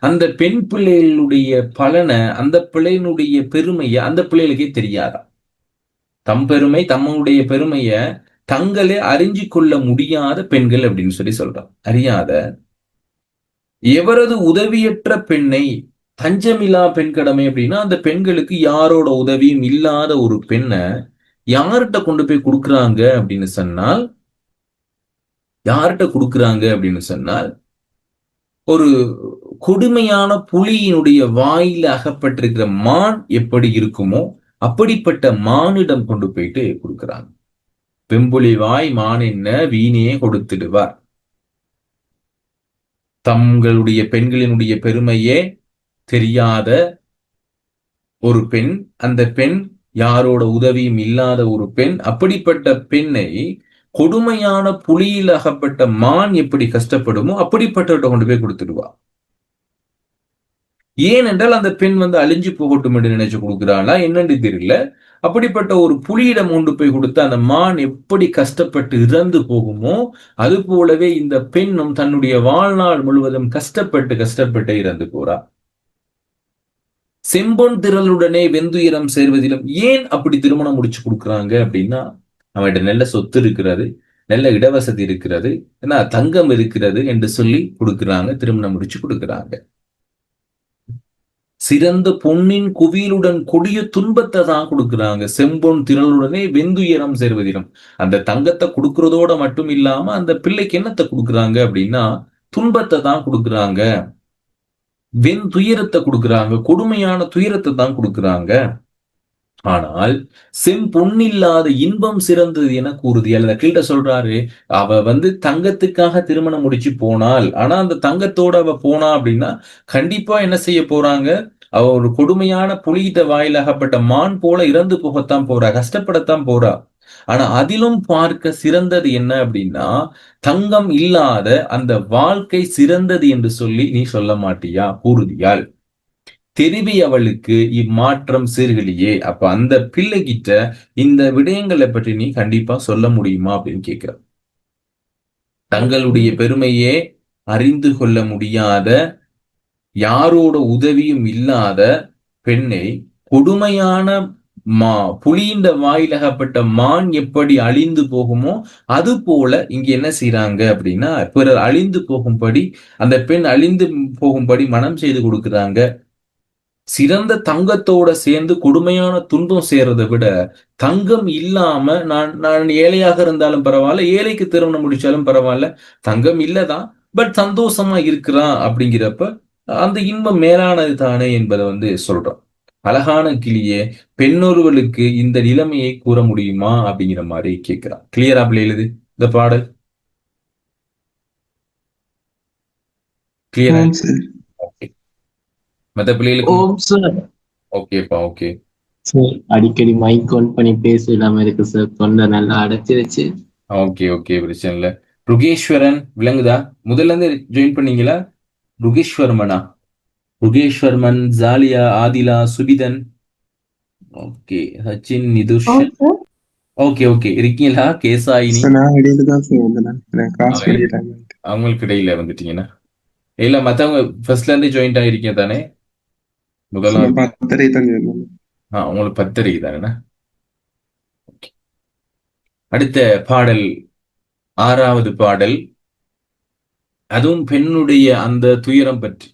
Speaker 1: அந்த பெண் பிள்ளைகளுடைய பலனை, அந்த பிள்ளையினுடைய பெருமையை அந்த பிள்ளைகளுக்கே தெரியாதா. தம்பெருமை, தம்முடைய பெருமைய தங்களே அறிஞ்சு கொள்ள முடியாத பெண்கள் அப்படின்னு சொல்லி சொல்றான். அறியாத எவரது உதவியற்ற பெண்ணை தஞ்சமில்லா பெண் கடமை அப்படின்னா, அந்த பெண்களுக்கு யாரோட உதவியும் இல்லாத ஒரு பெண்ணை யார்கிட்ட கொண்டு போய் கொடுக்குறாங்க அப்படின்னு சொன்னால், ஒரு கொடுமையான புலியினுடைய வாயில அகப்பட்டிருக்கிற மான் எப்படி இருக்குமோ அப்படிப்பட்ட மானிடம் கொண்டு போயிட்டு கொடுக்கிறாங்க. வெம்புலிவாய் மான் என்ன வீணே கொடுத்திடுவார். தங்களுடைய பெண்களினுடைய பெருமையே தெரியாத ஒரு பெண், அந்த பெண் யாரோட உதவியும் இல்லாத ஒரு பெண், அப்படிப்பட்ட பெண்ணை கொடுமையான புலியில் அகப்பட்ட மான் எப்படி கஷ்டப்படுமோ அப்படிப்பட்டவர்கிட்ட கொண்டு போய் கொடுத்துடுவா. ஏனென்றால் அந்த பெண் அழிஞ்சு போகட்டும் என்று நினைச்சு கொடுக்கிறாளா என்னன்னு தெரியல. அப்படிப்பட்ட ஒரு புலியிடம் கொண்டு போய் கொடுத்த அந்த மான் எப்படி கஷ்டப்பட்டு இறந்து போகுமோ அது போலவே இந்த பெண்ணும் தன்னுடைய வாழ்நாள் முழுவதும் கஷ்டப்பட்டு இறந்து போறா. செம்பொன் திரளுடனே வெந்துயரம் சேர்வதிலும் ஏன் அப்படி திருமணம் முடிச்சு கொடுக்குறாங்க அப்படின்னா, அவன்கிட்ட நல்ல சொத்து இருக்கிறது, நல்ல இடவசதி இருக்கிறது, ஏன்னா தங்கம் இருக்கிறது என்று சொல்லி கொடுக்குறாங்க, திருமணம் முடிச்சு கொடுக்குறாங்க. சிறந்த பொன்னின் குவியலுடன் கொடிய துன்பத்தை தான் கொடுக்குறாங்க. செம்பொன் திரளுடனே வெந்துயரம் சேர்வதிலும் அந்த தங்கத்தை கொடுக்கறதோட மட்டும் இல்லாம அந்த பிள்ளைக்கு என்னத்தை கொடுக்குறாங்க அப்படின்னா துன்பத்தை தான் கொடுக்குறாங்க. வெண் துயரத்தை கொடுக்குறாங்க, கொடுமையான துயரத்தை தான் கொடுக்குறாங்க. ஆனால் செம்பொன்னில்லாத இன்பம் சிறந்தது என கூறுதி. அல்லது கீழ்ட்ட சொல்றாரு, அவ தங்கத்துக்காக திருமணம் முடிச்சு போனாள். ஆனா அந்த தங்கத்தோட அவ போனா அப்படின்னா கண்டிப்பா என்ன செய்ய போறாங்க, அவ ஒரு கொடுமையான புலியிட்ட வாயில் அகப்பட்ட மான் போல இறந்து போகத்தான் போறா, கஷ்டப்படத்தான் போறா. ஆனா அதிலும் பார்க்க சிறந்தது என்ன அப்படின்னா, தங்கம் இல்லாத அந்த வாழ்க்கை சிறந்தது என்று சொல்லி நீ சொல்ல மாட்டியா, கூறுதியால் தெரிவி அவளுக்கு இம்மாற்றம் சீர்கழியே. அப்ப அந்த பிள்ளைகிட்ட இந்த விடயங்களை பற்றி நீ கண்டிப்பா சொல்ல முடியுமா அப்படின்னு கேட்கிற. தங்களுடைய பெருமையே அறிந்து கொள்ள முடியாத, யாரோட உதவியும் இல்லாத பெண்ணை கொடுமையான புலியின் வாயிலகப்பட்ட மான் எப்படி அழிந்து போகுமோ அது போல இங்க என்ன செய்யறாங்க அப்படின்னா, பிறர் அழிந்து போகும்படி, அந்த பெண் அழிந்து போகும்படி மனம் செய்து கொடுக்குறாங்க. சிறந்த தங்கத்தோட சேர்ந்து கொடுமையான துன்பம் சேர்றதை விட, தங்கம் இல்லாம நான் நான் ஏழையாக இருந்தாலும் பரவாயில்ல, ஏழைக்கு திருமணம் முடிச்சாலும் பரவாயில்ல, தங்கம் இல்லதான், பட் சந்தோஷமா இருக்கிறான் அப்படிங்கிறப்ப அந்த இன்பம் மேலானது தானே என்பதை சொல்றோம். அழகான கிளியே, பெண்ணொருவளுக்கு இந்த நிலைமையை கூற முடியுமா அப்படிங்கிற மாதிரி கேட்கிறான். கிளியரா பிள்ளை இந்த பாடல்? கிளியரா? ஓகே. மத்த பிள்ளைகளுக்கு ஓகேப்பா, ஓகே.
Speaker 3: சார் அடிக்கடி மைக் ஆன் பண்ணி பேச இல்லாம இருக்கு சார், தொண்டை நல்லா அடைச்சிருச்சு.
Speaker 1: ஓகே, ஓகே, பிரச்சனை இல்ல. ருகேஸ்வரன் விளங்குதா? முதல்ல இருந்து ஜாயின் பண்ணீங்களா? ருகேஸ்வர்மனா? Rukeswarman, Jaliya, Aadhila, Subithan, okay, Sachin, Nithushan, okay, okay, இருக்கீங்களா? கேசாயினி அவங்களுக்கு இடையில வந்துட்டீங்கன்னா இல்ல, மத்தவங்க ஃபர்ஸ்ட்ல இருந்து ஜாயின்ட் ஆகிருக்கீங்க தானே? முதலாம் உங்களுக்கு 10 தானே? அடுத்த பாடல் 6வது பாடல், அதுவும் பெண்ணுடைய அந்த துயரம் பற்றி.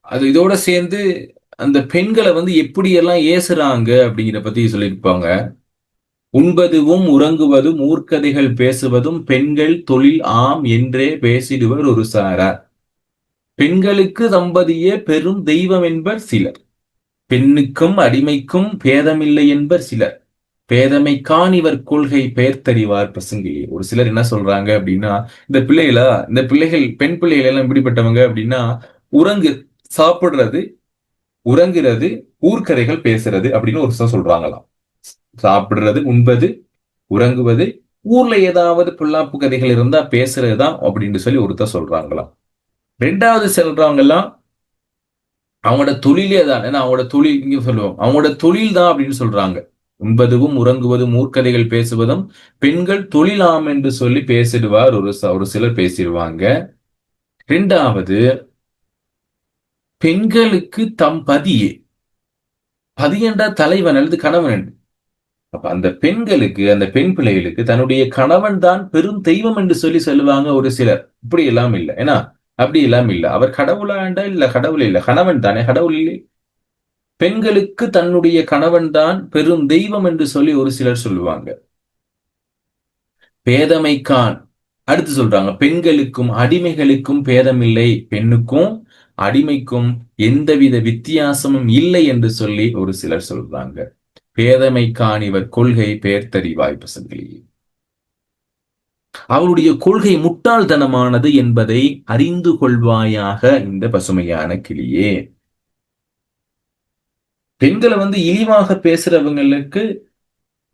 Speaker 1: அது இதோட சேர்ந்து அந்த பெண்களை எப்படியெல்லாம் ஏசுறாங்க அப்படிங்கிற பத்தி சொல்லியிருப்பாங்க. உண்பதுவும் உறங்குவதும் ஊர்க்கதைகள் பேசுவதும் பெண்கள் தொழில் ஆம் என்றே பேசிடுவர் ஒரு சாரார். பெண்களுக்கு தம்பதியே பெரும் தெய்வம் என்பர் சிலர். பெண்ணுக்கும் அடிமைக்கும் பேதமில்லை என்பர் சிலர். பேதமைக்கான் இவர் கொள்கை பெயர்த்தறிவார் பசுங்கிலே. ஒரு சிலர் என்ன சொல்றாங்க அப்படின்னா, இந்த பிள்ளைகள் பெண் பிள்ளைகள் எல்லாம் இப்படிப்பட்டவங்க அப்படின்னா, சாப்பிடுறது, உறங்குறது, ஊர்க்கதைகள் பேசுறது அப்படின்னு ஒரு சிலர் சொல்றாங்களாம். சாப்பிடுறது, உண்பது, உறங்குவது, ஊர்ல ஏதாவது புல்லாப்பு கதைகள் இருந்தா பேசுறதுதான் அப்படின்னு சொல்லி ஒருத்தர் சொல்றாங்களாம். 2வது சொல்றவங்க எல்லாம் அவங்களோட தொழிலே தான், ஏன்னா அவங்களோட தொழில் இங்க சொல்லுவோம், அவங்களோட தொழில் தான் அப்படின்னு சொல்றாங்க. உண்பதும் உறங்குவதும் ஊர்க்கதைகள் பேசுவதும் பெண்கள் தொழிலாம் என்று சொல்லி பேசிடுவார் ஒரு சிலர் பேசிடுவாங்க. 2வது, பெண்களுக்கு தம் பதியே, பதி என்றால் தலைவன் அல்லது கணவன். அப்ப அந்த பெண்களுக்கு, அந்த பெண் பிள்ளைகளுக்கு தன்னுடைய கணவன் தான் பெரும் தெய்வம் என்று சொல்லி சொல்லுவாங்க ஒரு சிலர். இப்படி எல்லாம் இல்லை, ஏன்னா அப்படி எல்லாம் இல்லை. அவர் கடவுளாண்டா இல்ல, கடவுள் இல்லை, கணவன் தானே, கடவுள் இல்லை. பெண்களுக்கு தன்னுடைய கணவன் தான் பெரும் தெய்வம் என்று சொல்லி ஒரு சிலர் சொல்லுவாங்க. பேதமைக்கான் அடுத்து சொல்றாங்க, பெண்களுக்கும் அடிமைகளுக்கும் பேதமில்லை, பெண்ணுக்கும் அடிமைக்கும் எந்தவித வித்தியாசமும் இல்லை என்று சொல்லி ஒரு சிலர் சொல்றாங்க. பேதமைக்கான் இவர் கொள்கை பெயர்த்தறிவாய் பசங்களே. அவருடைய கொள்கை முட்டாள்தனமானது என்பதை அறிந்து கொள்வாயாக இந்த பசுமையான கிளியே. பெண்களை இழிவாக பேசுறவங்களுக்கு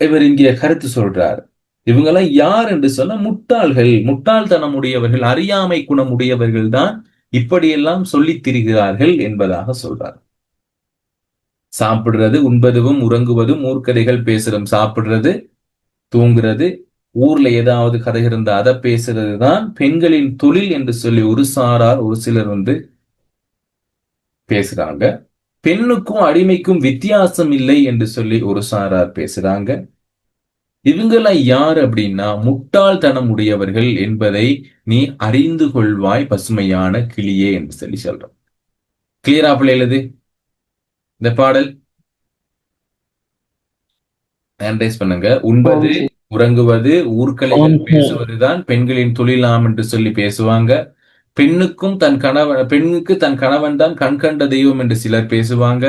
Speaker 1: இவர் இங்கே கருத்து சொல்றார். இவங்கெல்லாம் யார் என்று சொன்னா முட்டாள்கள், முட்டாள்தனம் உடையவர்கள், அறியாமை குணம் உடையவர்கள் தான் இப்படியெல்லாம் சொல்லித் திரிகிறார்கள் என்பதாக சொல்றார். சாப்பிடுறது, உண்பதும் உறங்குவதும் ஊர்க்கதைகள் பேசுறோம். சாப்பிடுறது, தூங்குறது, ஊர்ல ஏதாவது கதை இருந்தா அதை பேசுறது தான் பெண்களின் தொழில் என்று சொல்லி ஒரு சாரார், ஒரு சிலர் பேசுறாங்க. பெண்ணுக்கும் அடிமைக்கும் வித்தியாசம் இல்லை என்று சொல்லி ஒரு சாரார் பேசுறாங்க. இவங்கெல்லாம் யார் அப்படின்னா முட்டாள்தனம் உடையவர்கள் என்பதை நீ அறிந்து கொள்வாய் பசுமையான கிளியே என்று சொல்லி சொல்றோம். கிளியரா பிள்ளைகளது இந்த பாடல்? அனலைஸ் பண்ணுங்க. உண்பது, உறங்குவது, ஊர்க்கலைகள் பேசுவதுதான் பெண்களின் தொழிலாம் என்று சொல்லி பேசுவாங்க. பெண்ணுக்கு தன் கணவன் தான் கண் கண்ட தெய்வம் என்று சிலர் பேசுவாங்க.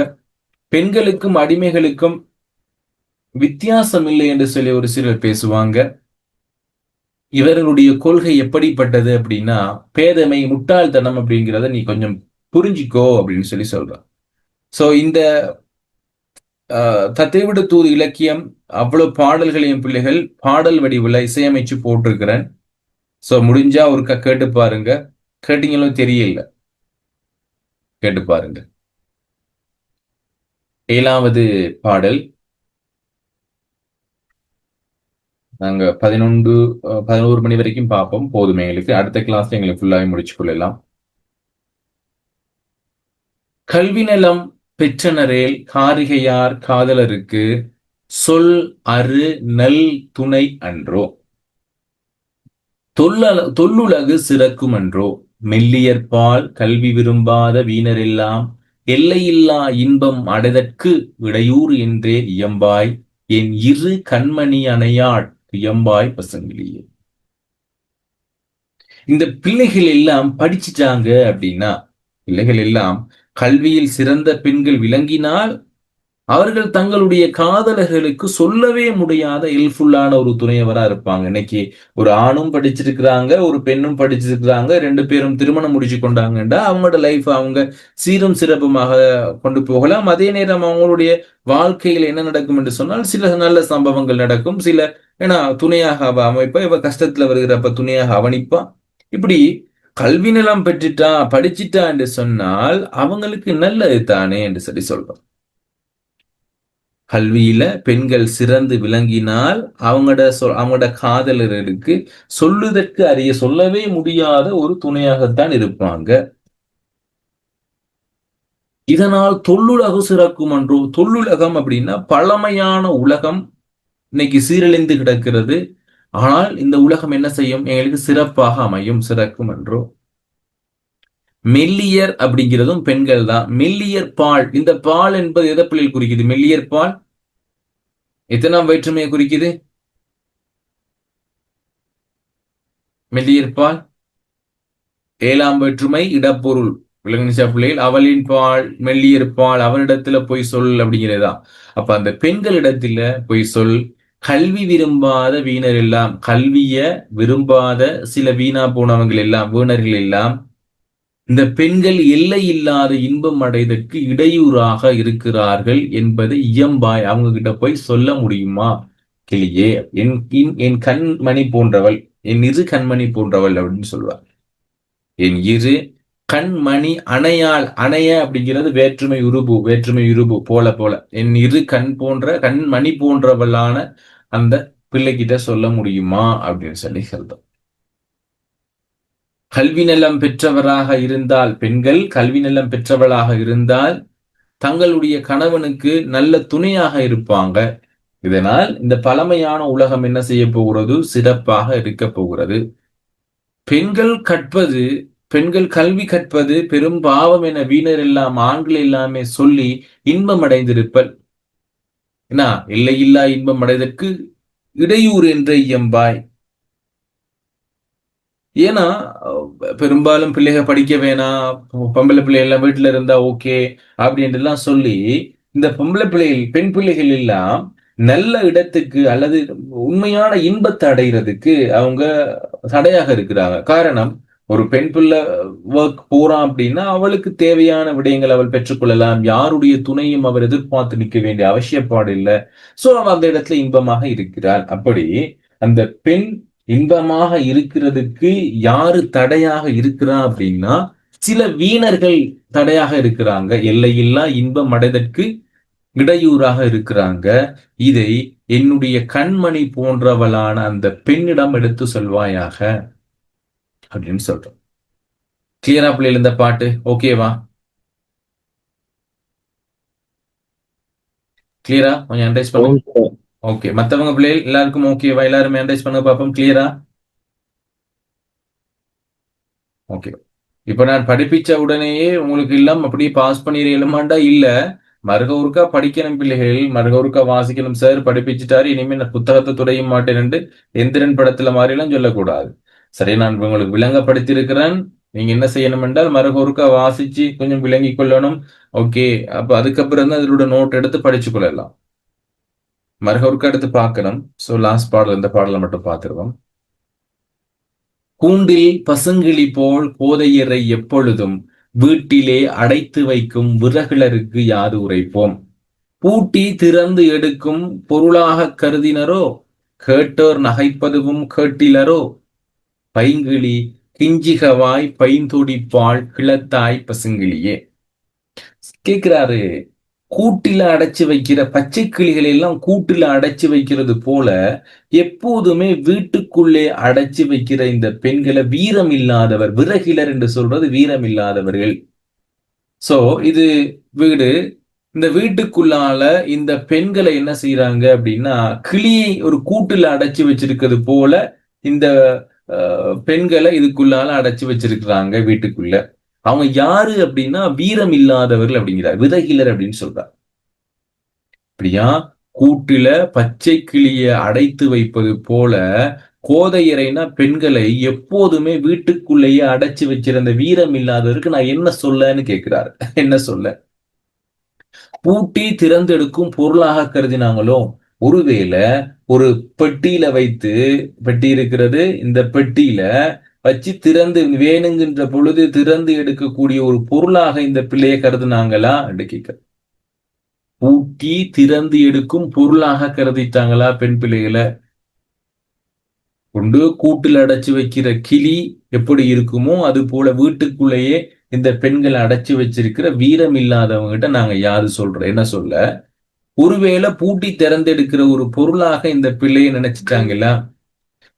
Speaker 1: பெண்களுக்கும் அடிமைகளுக்கும் வித்தியாசம் இல்லை என்று சொல்லி ஒரு சிலர் பேசுவாங்க. இவர்களுடைய கொள்கை எப்படிப்பட்டது அப்படின்னா, பேதமை, முட்டாள்தனம் அப்படிங்கிறத நீ கொஞ்சம் புரிஞ்சிக்கோ அப்படின்னு சொல்லி சொல்றான். சோ இந்த தத்தைவிட தூது இலக்கியம் அவ்வளவு பாடல்களையும் பிள்ளைகள் பாடல் வடிவில் இசையமைச்சு போட்டிருக்கிறேன். சோ முடிஞ்சா ஒரு கேட்டு பாருங்க. கேட்டீங்களும் தெரியல, கேட்டு பாருங்க. 7வது பாடல். நாங்க 11 மணி வரைக்கும் பார்ப்போம், போதுமே எங்களுக்கு. அடுத்த கிளாஸ்ல எங்களுக்கு ஃபுல்லாவே முடிச்சு கொள்ளலாம். கல்வி நலம் பெற்றனரேல் காரிகையார் காதலருக்கு சொல் அரு நல் துணை அன்றோ, தொல்லுலகு சிறக்கும் அன்றோ, மெல்லியற்பால் கல்வி விரும்பாத வீணரெல்லாம் எல்லையில்லா இன்பம் அடைதற்கு இடையூறு என்றே இயம்பாய் என் இரு கண்மணி அணையாள் இயம்பாய் பசங்கிலியே. இந்த பிள்ளைகள் எல்லாம் படிச்சுட்டாங்க அப்படின்னா, பிள்ளைகள் எல்லாம் கல்வியில் சிறந்த பெண்கள் விளங்கினால் அவர்கள் தங்களுடைய காதலர்களுக்கு சொல்லவே முடியாத ஹெல்ப்ஃபுல்லான ஒரு துணையவரா இருப்பாங்க. இன்னைக்கு ஒரு ஆணும் படிச்சிருக்கிறாங்க, ஒரு பெண்ணும் படிச்சிருக்கிறாங்க, 2 பேரும் திருமணம் முடிச்சு கொண்டாங்கன்னா அவங்களோட லைஃப் அவங்க சீரும் சிறப்புமாக கொண்டு போகலாம். அதே நேரம் அவங்களுடைய வாழ்க்கையில் என்ன நடக்கும் என்று சொன்னால் சில நல்ல சம்பவங்கள் நடக்கும். சில ஏன்னா துணையாக அவ அமைப்பா, இவ கஷ்டத்துல வருகிறப்ப துணையாக அவனிப்பா. இப்படி கல்வி நிலம் பெற்றுட்டா படிச்சுட்டா என்று சொன்னால் அவங்களுக்கு நல்லது தானே என்று சொல்லி சொல்றோம். கல்வியில பெண்கள் சிறந்து விளங்கினால் அவங்களோட காதலர்களுக்கு சொல்லுதற்கு அறிய சொல்லவே முடியாத ஒரு துணையாகத்தான் இருப்பாங்க. இதனால் தொல்லுலகு சிறக்கும் அன்றோ. தொல்லுலகம் அப்படின்னா பழமையான உலகம் இன்னைக்கு சீரழிந்து கிடக்கிறது. ஆனால் இந்த உலகம் என்ன செய்யும்? எங்களுக்கு சிறப்பாக அமையும், சிறக்கும் என்றோ. மெல்லியர் அப்படிங்கிறதும் பெண்கள் தான். மெல்லியர் பால், இந்த பால் என்பது எதை பிள்ளைகள் குறிக்குது? மெல்லியர் பால் எத்தனாம் வேற்றுமையை குறிக்குது? மெல்லியர் பால் 7ஆம் வேற்றுமை இடப்பொருள். விளங்குச்சா பிள்ளைகள்? அவளின் பால் மெல்லியர் பால், அவனிடத்துல போய் சொல் அப்படிங்கிறதா. அப்ப அந்த பெண்களிடத்துல போய் சொல். கல்வி விரும்பாத வீணர் எல்லாம், கல்விய விரும்பாத சில வீணா போனவங்கள் எல்லாம், வீணர்கள் எல்லாம் இந்த பெண்கள் எல்லை இல்லாத இன்பம் அடைவதற்கு இடையூறாக இருக்கிறார்கள் என்பதை இயம்பாய் அவங்க கிட்ட போய் சொல்ல முடியுமா கிளியே? என் கண்மணி போன்றவள், என் இரு கண்மணி போன்றவள் அப்படின்னு சொல்லுவார். என் இரு கண்மணி அணையாள். அணைய அப்படிங்கிறது வேற்றுமை உருபு போல என் இரு கண்மணி போன்றவளான அந்த பிள்ளைகிட்ட சொல்ல முடியுமா அப்படின்னு சொல்லி சொல்றோம். கல்வி நலம் பெற்றவராக இருந்தால், பெண்கள் கல்வி நலம் பெற்றவளாக இருந்தால் தங்களுடைய கணவனுக்கு நல்ல துணையாக இருப்பாங்க. இதனால் இந்த பழமையான உலகம் என்ன செய்ய போகிறது? சிறப்பாக இருக்க போகிறது. பெண்கள் கல்வி கற்பது பெரும் பாவம் என வீணர் எல்லாம், ஆண்கள் எல்லாமே சொல்லி இன்பம் அடைந்திருப்பல். என்ன எல்லையில்லா இன்பம் அடைதற்கு இடையூறு என்ற இயம்பாய். ஏன்னா பெரும்பாலும் பிள்ளைகள் படிக்க வேணாம், பொம்பளை பிள்ளைகள் வீட்டுல இருந்தா ஓகே அப்படின்ட்டுலாம் சொல்லி இந்த பொம்பளை பிள்ளைகள், பெண் பிள்ளைகள் எல்லாம் நல்ல இடத்துக்கு அல்லது உண்மையான இன்பத்தை அடைகிறதுக்கு அவங்க தடையாக இருக்கிறாங்க. காரணம், ஒரு பெண் பிள்ளை ஒர்க் போறான் அப்படின்னா அவளுக்கு தேவையான விடயங்கள் அவள் பெற்றுக்கொள்ளலாம். யாருடைய துணையும் அவர் எதிர்பார்த்து நிற்க வேண்டிய அவசியப்பாடு இல்லை. சோ அவள் அந்த இடத்துல இன்பமாக இருக்கிறாள். அப்படி அந்த பெண் இன்பமாக இருக்கிறதுக்கு யாரு தடையாக இருக்கிறா அப்படின்னா சில வீணர்கள் தடையாக இருக்கிறாங்க. எல்லையில்லா இன்பம் அடைதற்கு இடையூறாக இருக்கிறாங்க. இதை என்னுடைய கண்மணி போன்றவளான அந்த பெண்ணிடம் எடுத்து சொல்வாயாக அப்படின்னு சொல்றோம். கிளியரா பிள்ளைகள் இந்த பாட்டு? ஓகேவா? கிளியரா? கொஞ்சம் அண்டர்ஸ்ட் பண்ணுங்க. ஓகே, மத்தவங்க பிள்ளைகள் எல்லாருக்கும் ஓகேவா? எல்லாருமே அண்டர்ஸ்ட் பண்ண பார்ப்போம். கிளியரா? ஓகே. இப்ப நான் படிப்பிச்ச உடனேயே உங்களுக்கு எல்லாம் அப்படியே பாஸ் பண்ணிடலாமாண்டா? இல்ல, மறுக ஒருக்கா படிக்கணும் பிள்ளைகள், மறுக ஒருக்கா வாசிக்கணும். சார் படிப்பிச்சுட்டாரு, இனிமே நான் புத்தகத்தை துடைய மாட்டேன் என்று எந்திரன் படத்துல மாதிரி எல்லாம் சொல்லக்கூடாது. சரி, நான் உங்களுக்கு விளங்கப்படுத்தி இருக்கிறேன். நீங்க என்ன செய்யணும் என்றால் மறுகொருக்கா வாசிச்சு கொஞ்சம் விளங்கி கொள்ளணும். ஓகே, அப்ப அதுக்கப்புறம் தான் அதோட நோட் எடுத்து படிச்சு கொள்ளலாம். மறுகொருக்கா எடுத்து பார்க்கணும். ஸோ லாஸ்ட் பாடல் இந்த பாடலை மட்டும் பார்த்துருவோம். கூண்டில் பசுங்கிளி போல் கோதையரை எப்பொழுதும் வீட்டிலே அடைத்து வைக்கும் விறகிலருக்கு யாது உரைப்போம். பூட்டி திறந்து எடுக்கும் பொருளாகக் கருதினரோ, கேட்டோர் நகைப்பதுவும் கேட்டிலரோ, பைங்கிளி கிஞ்சிகவாய் பைந்துடிப்பாள் கிளத்தாய் பசுங்கிளியே. கேட்கிறாரு, கூட்டில அடைச்சு வைக்கிற பச்சை கிளிகளை எல்லாம் கூட்டில அடைச்சு வைக்கிறது போல எப்போதுமே வீட்டுக்குள்ளே அடைச்சு வைக்கிற இந்த பெண்களை வீரம் இல்லாதவர், விறகிலர் என்று சொல்றது வீரம் இல்லாதவர்கள். சோ இது வீடு. இந்த வீட்டுக்குள்ளால இந்த பெண்களை என்ன செய்யறாங்க அப்படின்னா, கிளியை ஒரு கூட்டுல அடைச்சு வச்சிருக்கிறது போல இந்த பெண்களை இதுக்குள்ளால அடைச்சு வச்சிருக்கிறாங்க வீட்டுக்குள்ள. அவங்க யாரு அப்படின்னா வீரம் இல்லாதவர்கள் அப்படிங்கிறார், விறகிலர் அப்படின்னு சொல்றார். அப்படியா, கூட்டில பச்சை கிளியை அடைத்து வைப்பது போல கோதையரைனா பெண்களை எப்போதுமே வீட்டுக்குள்ளேயே அடைச்சு வச்சிருந்த வீரம் இல்லாதவருக்கு நான் என்ன சொல்லன்னு கேட்கிறாரு. என்ன சொல்ல? பூட்டி திறந்தெடுக்கும் பொருளாக கருதினாங்களோ, ஒருவேளை ஒரு பெட்டியில வைத்து, பெட்டி இருக்கிறது, இந்த பெட்டியில வச்சு திறந்து வேணுங்கின்ற பொழுது திறந்து எடுக்கக்கூடிய ஒரு பொருளாக இந்த பிள்ளையை கருதுனாங்களா என்று கேட்க. பூட்டி திறந்து எடுக்கும் பொருளாக கருதிட்டாங்களா பெண் பிள்ளைகளை? கொண்டு கூட்டில் அடைச்சு வைக்கிற கிளி எப்படி இருக்குமோ அது போல வீட்டுக்குள்ளேயே இந்த பெண்களை அடைச்சு வச்சிருக்கிற வீரம் இல்லாதவங்க கிட்ட நாங்க யாரு சொல்றோம்? என்ன சொல்ல? ஒருவேளை பூட்டி திறந்தெடுக்கிற ஒரு பொருளாக இந்த பிள்ளையை நினைச்சிட்டாங்களா?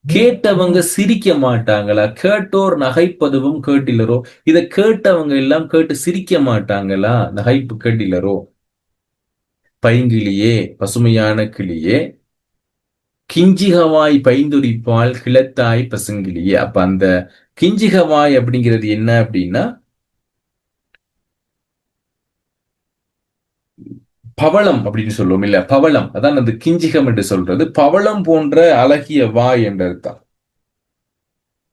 Speaker 1: கேட்டவங்க சிரிக்க மாட்டாங்களா? கேட்டோர் நகைப்பதுவும் கேட்டிலரோ. இதை கேட்டவங்க எல்லாம் கேட்டு சிரிக்க மாட்டாங்களா? நகைப்பு கேட்டிலரோ. பைங்கிளியே, பசுமையான கிளியே, கிஞ்சிகவாய் பைந்துடிப்பால் கிளத்தாய் பசுங்கிளியே. அப்ப அந்த கிஞ்சிகவாய் அப்படிங்கிறது என்ன அப்படின்னா, பவளம் அப்படின்னு சொல்லுவோம் இல்ல, பவளம். அதான் அந்த கிஞ்சிகம் என்று சொல்றது. பவளம் போன்ற அழகிய வாய் என்ற அர்த்தம்.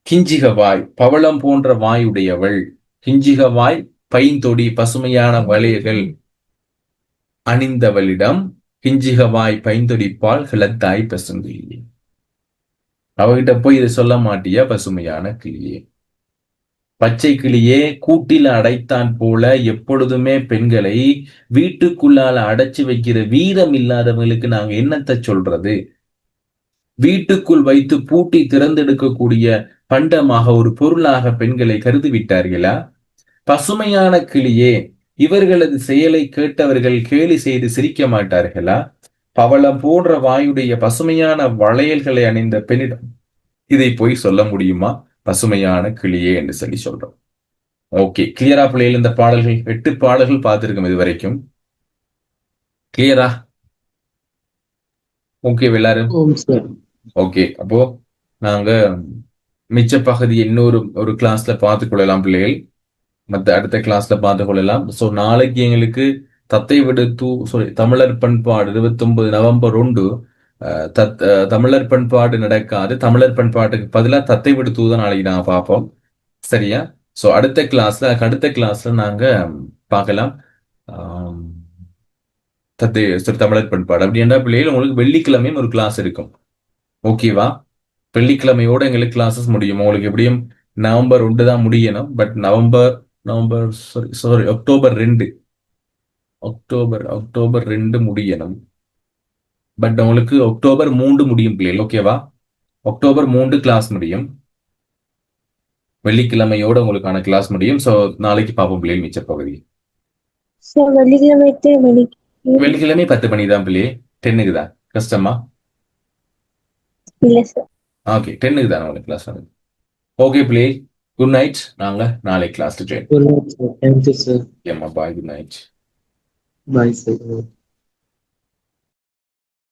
Speaker 1: கிஞ்சிகவாய், பவளம் போன்ற வாயுடையவள். கிஞ்சிகவாய் பைந்தொடி, பசுமையான வளையல்கள் அணிந்தவளிடம் கிஞ்சிகவாய் பைந்தொடிப்பால் கிளத்தாய் பசுங்கிளியே. அவகிட்ட போய் இதை சொல்ல மாட்டியா பசுமையான கிளியே? பச்சை கிளியே, கூட்டில அடைத்தான் போல எப்பொழுதுமே பெண்களை வீட்டுக்குள்ளால அடைச்சு வைக்கிற வீரம் இல்லாதவங்களுக்கு நாங்க என்னத்தை சொல்றது? வீட்டுக்குள் வைத்து பூட்டி திறந்தெடுக்கக்கூடிய பண்டமாக ஒரு பொருளாக பெண்களை கருதி விட்டார்களா? பசுமையான கிளியே, இவர்களது செயலை கேட்டவர்கள் கேலி செய்து சிரிக்க மாட்டார்களா? பவளம் போன்ற வாயுடைய பசுமையான வளையல்களை அணிந்த பெண்ணிடம் இதை போய் சொல்ல முடியுமா? பசுமையான கிளியே என்று சொல்லி சொல்றோம். ஓகே, கிளியரா பிள்ளைகள்? இந்த பாடல்கள் 8 பாடல்கள் பார்த்திருக்கோம் இது வரைக்கும். கிளியரா? ஓகே எல்லாரும்? ஓகே, அப்போ நாங்க மிச்ச பகுதி இன்னொரு கிளாஸ்ல பார்த்துக் கொள்ளலாம் பிள்ளைகள். மற்ற அடுத்த கிளாஸ்ல பார்த்துக் கொள்ளலாம். ஸோ நாளைக்கு எங்களுக்கு தத்தை விடுத்து தமிழர் பண்பாடு 29 நவம்பர் 1 தமிழர் பண்பாடு நடக்காது. தமிழர் பண்பாட்டுக்கு பதிலாக தத்தை விடுத்து தான் நாளைக்கு நாங்க பார்ப்போம். சரியா? ஸோ அடுத்த கிளாஸ்ல நாங்க பார்க்கலாம் தமிழர் பண்பாடு. அப்படி என்ன பிள்ளைகள், உங்களுக்கு வெள்ளிக்கிழமையும் ஒரு கிளாஸ் இருக்கும். ஓகேவா? வெள்ளிக்கிழமையோட எங்களுக்கு கிளாஸஸ் முடியும். உங்களுக்கு எப்படியும் நவம்பர் 1 தான் முடியணும். பட் அக்டோபர் 2 முடியணும். பட் உங்களுக்கு அக்டோபர் 3 முடியும் பிள்ளைகள். ஓகேவா? அக்டோபர் 3 கிளாஸ் முடியும். வெள்ளிக்கிழமையோட உங்களுக்கான கிளாஸ் முடியும். ஸோ நாளைக்கு பார்ப்போம் பிள்ளைகள் மிச்ச பகுதி. வெள்ளிக்கிழமை 10 மணி தான் பிள்ளையே. 10க்கு தான். கஷ்டமா? ஓகே, 10க்கு தான் உங்களுக்கு கிளாஸ் வருது. Okay play, good night. நாங்க நாளை கிளாஸ்ல join.
Speaker 3: Good night, sir. Thank you, sir.
Speaker 1: Bye, good night.
Speaker 3: Bye, sir.